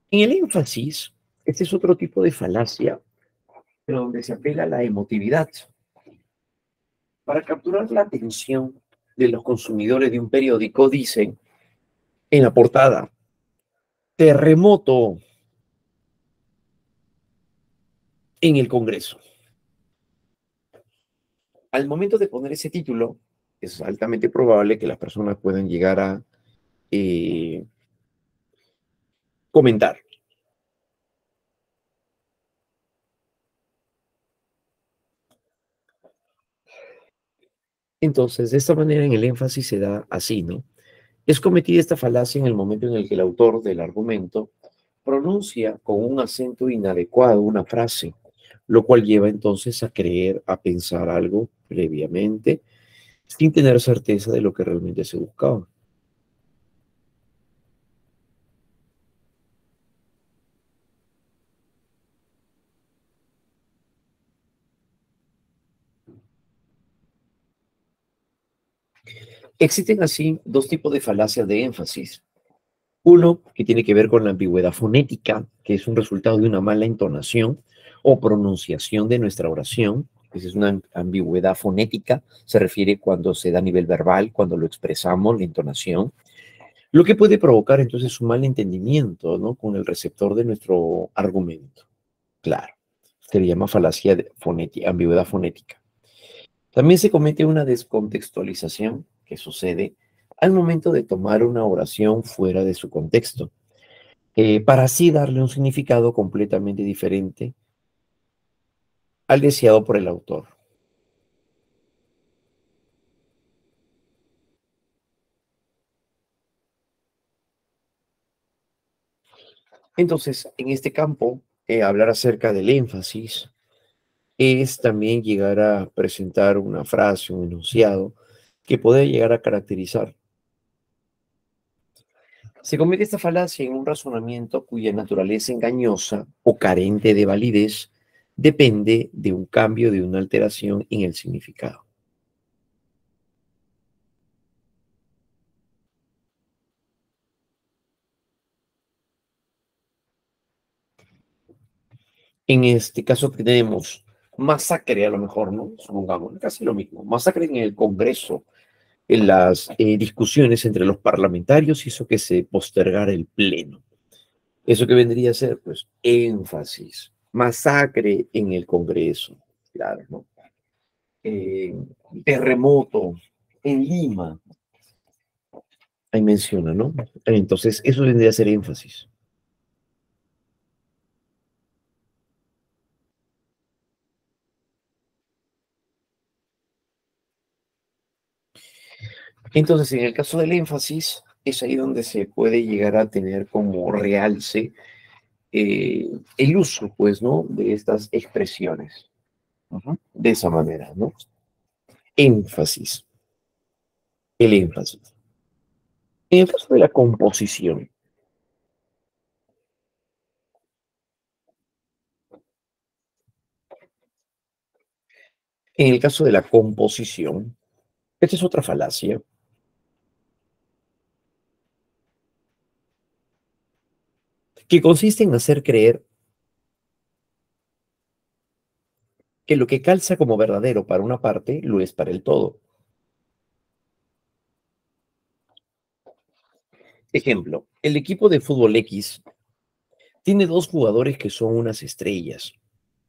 En el énfasis, este es otro tipo de falacia, pero donde se apela a la emotividad. Para capturar la atención de los consumidores de un periódico, dicen en la portada, terremoto en el Congreso. Al momento de poner ese título, es altamente probable que las personas puedan llegar a eh, comentar. Entonces, de esta manera en el énfasis se da así, ¿no? Es cometida esta falacia en el momento en el que el autor del argumento pronuncia con un acento inadecuado una frase, lo cual lleva entonces a creer, a pensar algo previamente sin tener certeza de lo que realmente se buscaba. Existen así dos tipos de falacias de énfasis. Uno que tiene que ver con la ambigüedad fonética, que es un resultado de una mala entonación o pronunciación de nuestra oración. Esa es una ambigüedad fonética, se refiere cuando se da a nivel verbal, cuando lo expresamos, la entonación, lo que puede provocar entonces un mal entendimiento, ¿no?, con el receptor de nuestro argumento. Claro, se le llama falacia de fonética, ambigüedad fonética. También se comete una descontextualización que sucede al momento de tomar una oración fuera de su contexto, para así darle un significado completamente diferente al deseado por el autor. Entonces, en este campo, hablar acerca del énfasis es también llegar a presentar una frase, un enunciado, que puede llegar a caracterizar. Se comete esta falacia en un razonamiento cuya naturaleza engañosa o carente de validez depende de un cambio, de una alteración en el significado. En este caso tenemos masacre, a lo mejor, ¿no? Supongamos, casi lo mismo. Masacre en el Congreso, en las discusiones entre los parlamentarios hizo que se postergara el pleno. ¿Eso que vendría a ser? Pues énfasis, masacre en el Congreso, claro, ¿no? Eh, terremoto en Lima, ahí menciona, ¿no? Entonces, eso vendría a ser énfasis. Entonces, en el caso del énfasis, es ahí donde se puede llegar a tener como realce el uso, pues, ¿no?, de estas expresiones. Ujú. De esa manera, ¿no? Énfasis, el énfasis. En el caso de la composición, en el caso de la composición, esta es otra falacia que consiste en hacer creer que lo que calza como verdadero para una parte lo es para el todo. Ejemplo, el equipo de fútbol X tiene dos jugadores que son unas estrellas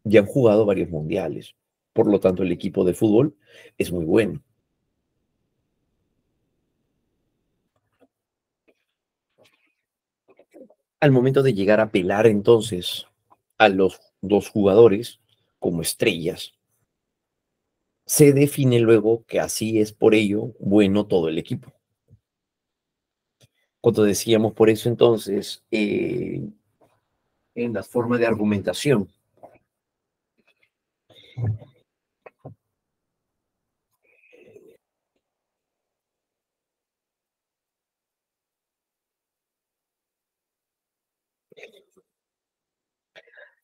y han jugado varios mundiales. Por lo tanto, el equipo de fútbol es muy bueno. Al momento de llegar a apelar entonces a los dos jugadores como estrellas, se define luego que así es por ello bueno todo el equipo. Cuando decíamos por eso entonces, en las formas de argumentación,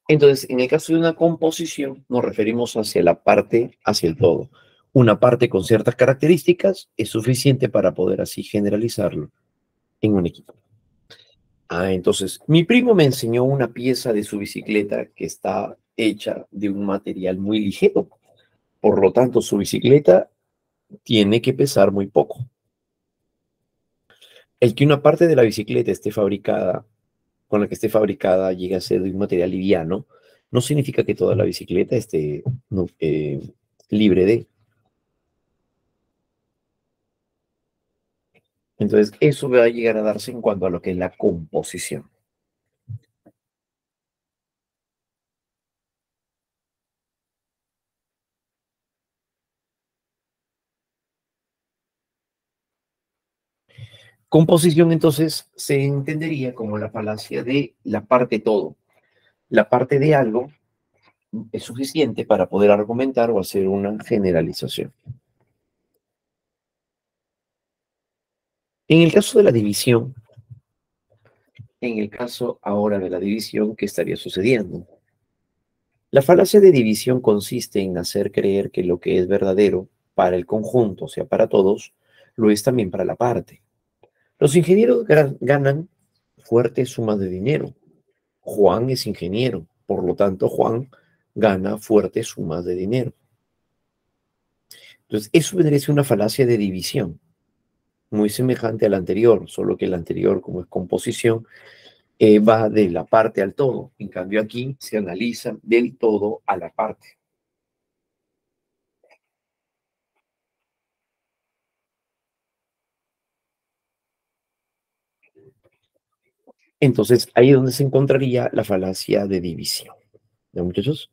entonces en el caso de una composición nos referimos hacia la parte, hacia el todo. Una parte con ciertas características es suficiente para poder así generalizarlo en un equipo. Entonces, mi primo me enseñó una pieza de su bicicleta que está hecha de un material muy ligero. Por lo tanto, su bicicleta tiene que pesar muy poco. El que una parte de la bicicleta esté fabricada, con la que esté fabricada, llegue a ser de un material liviano, no significa que toda la bicicleta esté no, libre de. Entonces, eso va a llegar a darse en cuanto a lo que es la composición. Composición, entonces, se entendería como la falacia de la parte todo. La parte de algo es suficiente para poder argumentar o hacer una generalización. En el caso de la división, en el caso ahora de la división, ¿qué estaría sucediendo? La falacia de división consiste en hacer creer que lo que es verdadero para el conjunto, o sea, para todos, lo es también para la parte. Los ingenieros ganan fuertes sumas de dinero. Juan es ingeniero, por lo tanto, Juan gana fuertes sumas de dinero. Entonces, eso vendría a ser una falacia de división, muy semejante a la anterior, solo que la anterior, como es composición, va de la parte al todo. En cambio, aquí se analiza del todo a la parte. Entonces, ahí es donde se encontraría la falacia de división. ¿Ya, muchachos?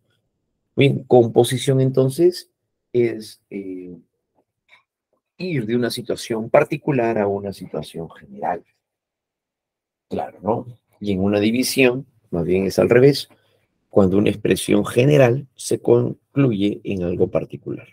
Bien, composición entonces es ir de una situación particular a una situación general. Claro, ¿no? Y en una división, más bien es al revés, cuando una expresión general se concluye en algo particular.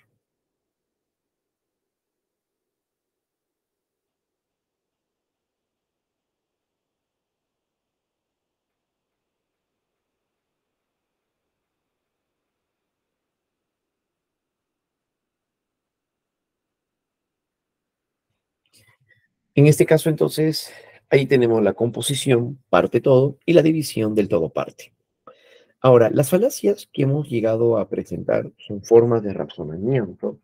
En este caso, entonces, ahí tenemos la composición, parte todo, y la división del todo parte. Ahora, las falacias que hemos llegado a presentar son formas de razonamiento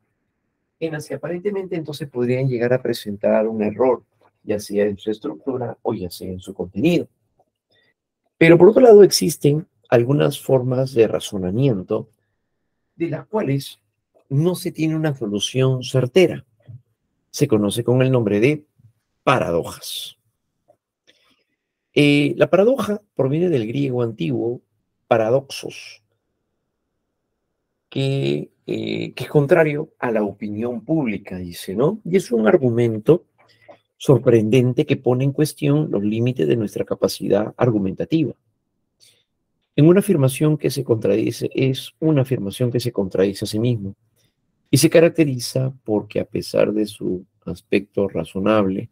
en las que aparentemente entonces podrían llegar a presentar un error, ya sea en su estructura o ya sea en su contenido. Pero por otro lado existen algunas formas de razonamiento de las cuales no se tiene una solución certera. Se conoce con el nombre de paradojas. La paradoja proviene del griego antiguo paradoxos, que es contrario a la opinión pública, dice, ¿no? Y es un argumento sorprendente que pone en cuestión los límites de nuestra capacidad argumentativa. En una afirmación que se contradice, es una afirmación que se contradice a sí mismo y se caracteriza porque a pesar de su aspecto razonable,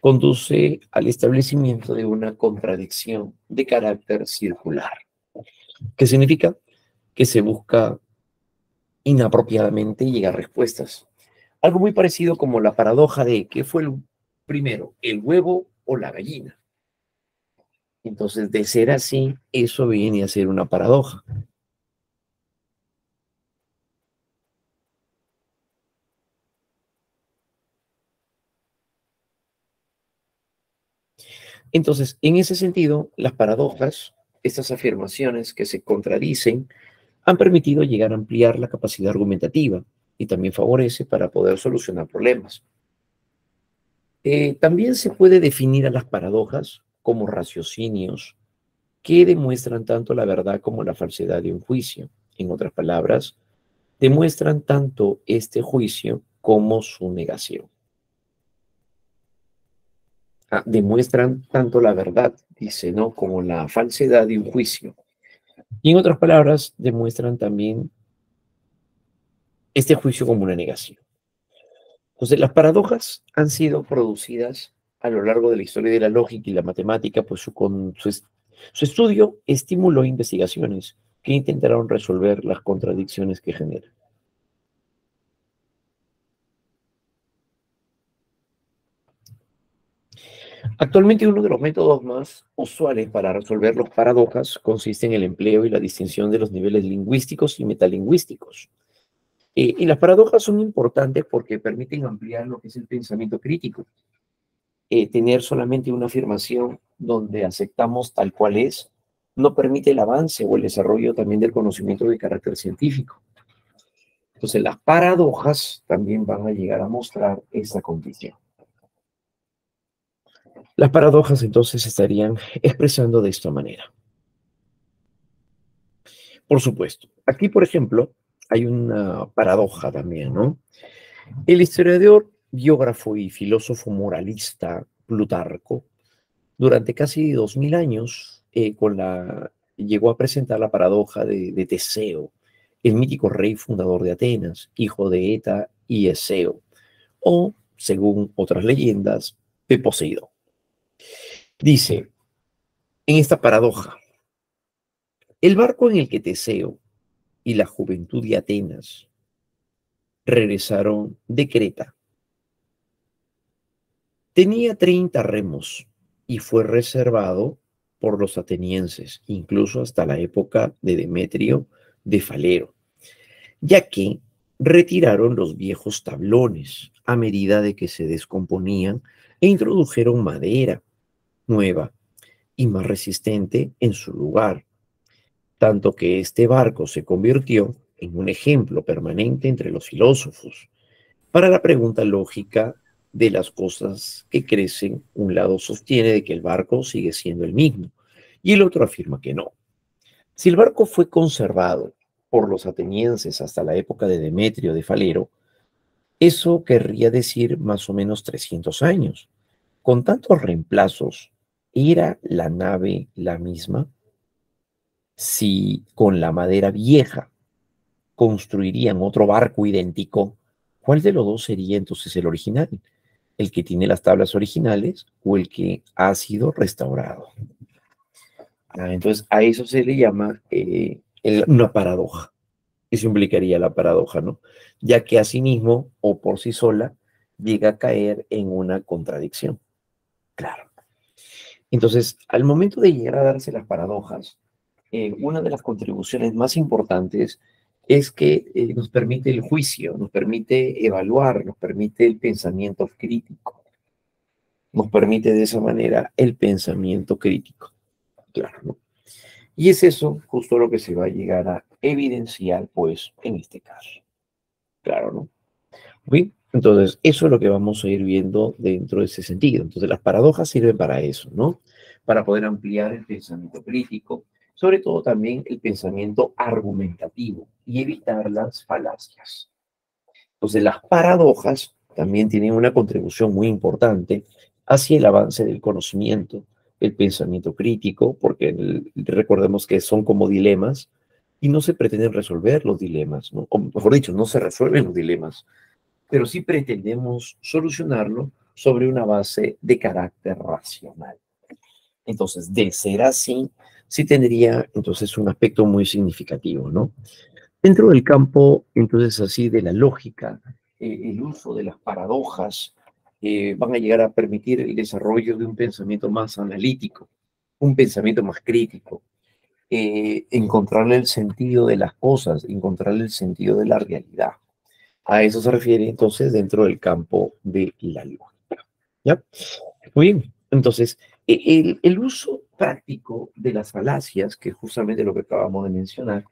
conduce al establecimiento de una contradicción de carácter circular. ¿Qué significa? Que se busca inapropiadamente llegar a respuestas. Algo muy parecido como la paradoja de ¿qué fue el primero, el huevo o la gallina? Entonces, de ser así, eso viene a ser una paradoja. Entonces, en ese sentido, las paradojas, estas afirmaciones que se contradicen, han permitido llegar a ampliar la capacidad argumentativa y también favorece para poder solucionar problemas. También se puede definir a las paradojas como raciocinios que demuestran tanto la verdad como la falsedad de un juicio. En otras palabras, demuestran tanto este juicio como su negación. Demuestran tanto la verdad, dice, ¿no? Como la falsedad de un juicio. Y en otras palabras, demuestran también este juicio como una negación. Entonces, las paradojas han sido producidas a lo largo de la historia de la lógica y la matemática, pues su estudio estimuló investigaciones que intentaron resolver las contradicciones que generan. Actualmente uno de los métodos más usuales para resolver las paradojas consiste en el empleo y la distinción de los niveles lingüísticos y metalingüísticos. Y las paradojas son importantes porque permiten ampliar lo que es el pensamiento crítico. Tener solamente una afirmación donde aceptamos tal cual es no permite el avance o el desarrollo también del conocimiento de carácter científico. Entonces, las paradojas también van a llegar a mostrar esta condición. Las paradojas entonces estarían expresando de esta manera. Por supuesto. Aquí, por ejemplo, hay una paradoja también, ¿no? El historiador, biógrafo y filósofo moralista Plutarco, durante casi 2000 años, llegó a presentar la paradoja de Teseo, el mítico rey fundador de Atenas, hijo de Eta y Eseo, o, según otras leyendas, de Poseidón. Dice, en esta paradoja, el barco en el que Teseo y la juventud de Atenas regresaron de Creta tenía 30 remos y fue reservado por los atenienses, incluso hasta la época de Demetrio de Falero, ya que retiraron los viejos tablones a medida de que se descomponían e introdujeron madera nueva y más resistente en su lugar, tanto que este barco se convirtió en un ejemplo permanente entre los filósofos. Para la pregunta lógica de las cosas que crecen, un lado sostiene de que el barco sigue siendo el mismo y el otro afirma que no. Si el barco fue conservado por los atenienses hasta la época de Demetrio de Falero, eso querría decir más o menos 300 años. Con tantos reemplazos, ¿era la nave la misma? Si con la madera vieja construirían otro barco idéntico, ¿cuál de los dos sería entonces el original? ¿El que tiene las tablas originales o el que ha sido restaurado? Entonces, a eso se le llama una paradoja. Eso implicaría la paradoja, ¿no? Ya que asimismo o por sí sola llega a caer en una contradicción. Claro. Entonces, al momento de llegar a darse las paradojas, una de las contribuciones más importantes es que nos permite el juicio, nos permite evaluar, nos permite el pensamiento crítico. Nos permite de esa manera el pensamiento crítico. Claro, ¿no? Y es eso justo lo que se va a llegar a evidenciar, pues, en este caso. Claro, ¿no? Bien, entonces, eso es lo que vamos a ir viendo dentro de ese sentido. Entonces, las paradojas sirven para eso, ¿no? Para poder ampliar el pensamiento crítico, sobre todo también el pensamiento argumentativo y evitar las falacias. Entonces, las paradojas también tienen una contribución muy importante hacia el avance del conocimiento, el pensamiento crítico, porque recordemos que son como dilemas y no se pretenden resolver los dilemas, ¿no? O mejor dicho, no se resuelven los dilemas, pero sí pretendemos solucionarlo sobre una base de carácter racional. Entonces, de ser así, sí tendría entonces un aspecto muy significativo, ¿no? Dentro del campo, entonces, así de la lógica, el uso de las paradojas van a llegar a permitir el desarrollo de un pensamiento más analítico, un pensamiento más crítico, encontrarle el sentido de las cosas, encontrarle el sentido de la realidad. A eso se refiere entonces dentro del campo de la lógica. ¿Ya? Muy bien. Entonces, el uso práctico de las falacias, que es justamente lo que acabamos de mencionar,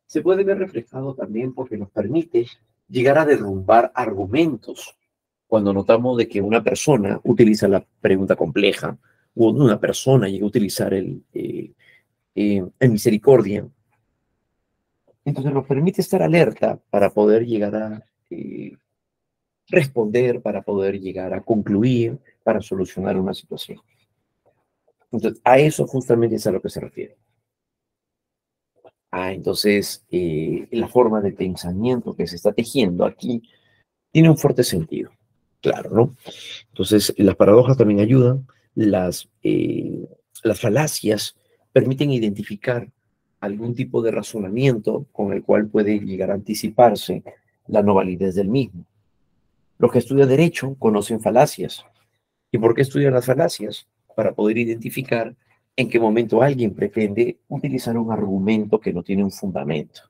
se puede ver reflejado también porque nos permite llegar a derrumbar argumentos. Cuando notamos de que una persona utiliza la pregunta compleja, o una persona llega a utilizar el misericordia, entonces nos permite estar alerta para poder llegar a responder, para poder llegar a concluir, para solucionar una situación. Entonces, a eso justamente es a lo que se refiere. Entonces, la forma de pensamiento que se está tejiendo aquí tiene un fuerte sentido, claro, ¿no? Entonces, las paradojas también ayudan, las falacias permiten identificar algún tipo de razonamiento con el cual puede llegar a anticiparse la no validez del mismo. Los que estudian derecho conocen falacias. ¿Y por qué estudian las falacias? Para poder identificar en qué momento alguien pretende utilizar un argumento que no tiene un fundamento.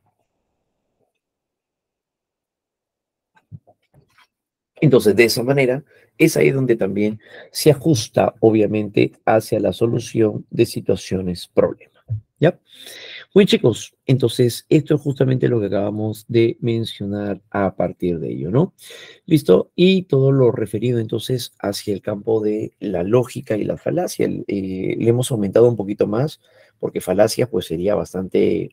Entonces, de esa manera, es ahí donde también se ajusta, obviamente, hacia la solución de situaciones problemas. ¿Ya? Muy chicos, entonces esto es justamente lo que acabamos de mencionar a partir de ello, ¿no? ¿Listo? Y todo lo referido entonces hacia el campo de la lógica y la falacia. Le hemos aumentado un poquito más porque falacia pues sería bastante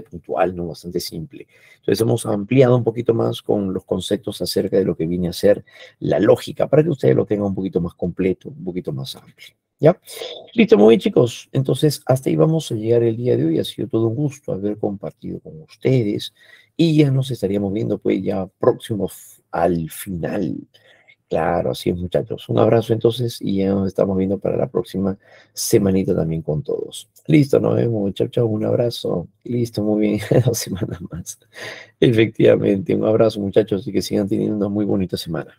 puntual, ¿no? Bastante simple. Entonces hemos ampliado un poquito más con los conceptos acerca de lo que viene a ser la lógica para que ustedes lo tengan un poquito más completo, un poquito más amplio. ¿Ya? Listo, muy bien, chicos. Entonces, hasta ahí vamos a llegar el día de hoy. Ha sido todo un gusto haber compartido con ustedes y ya nos estaríamos viendo pues ya próximos al final. Claro, así es, muchachos. Un abrazo entonces y ya nos estamos viendo para la próxima semanita también con todos. Listo, nos vemos. Chao, chao, un abrazo. Listo, muy bien. 2 semanas más. Efectivamente, un abrazo, muchachos, y que sigan teniendo una muy bonita semana.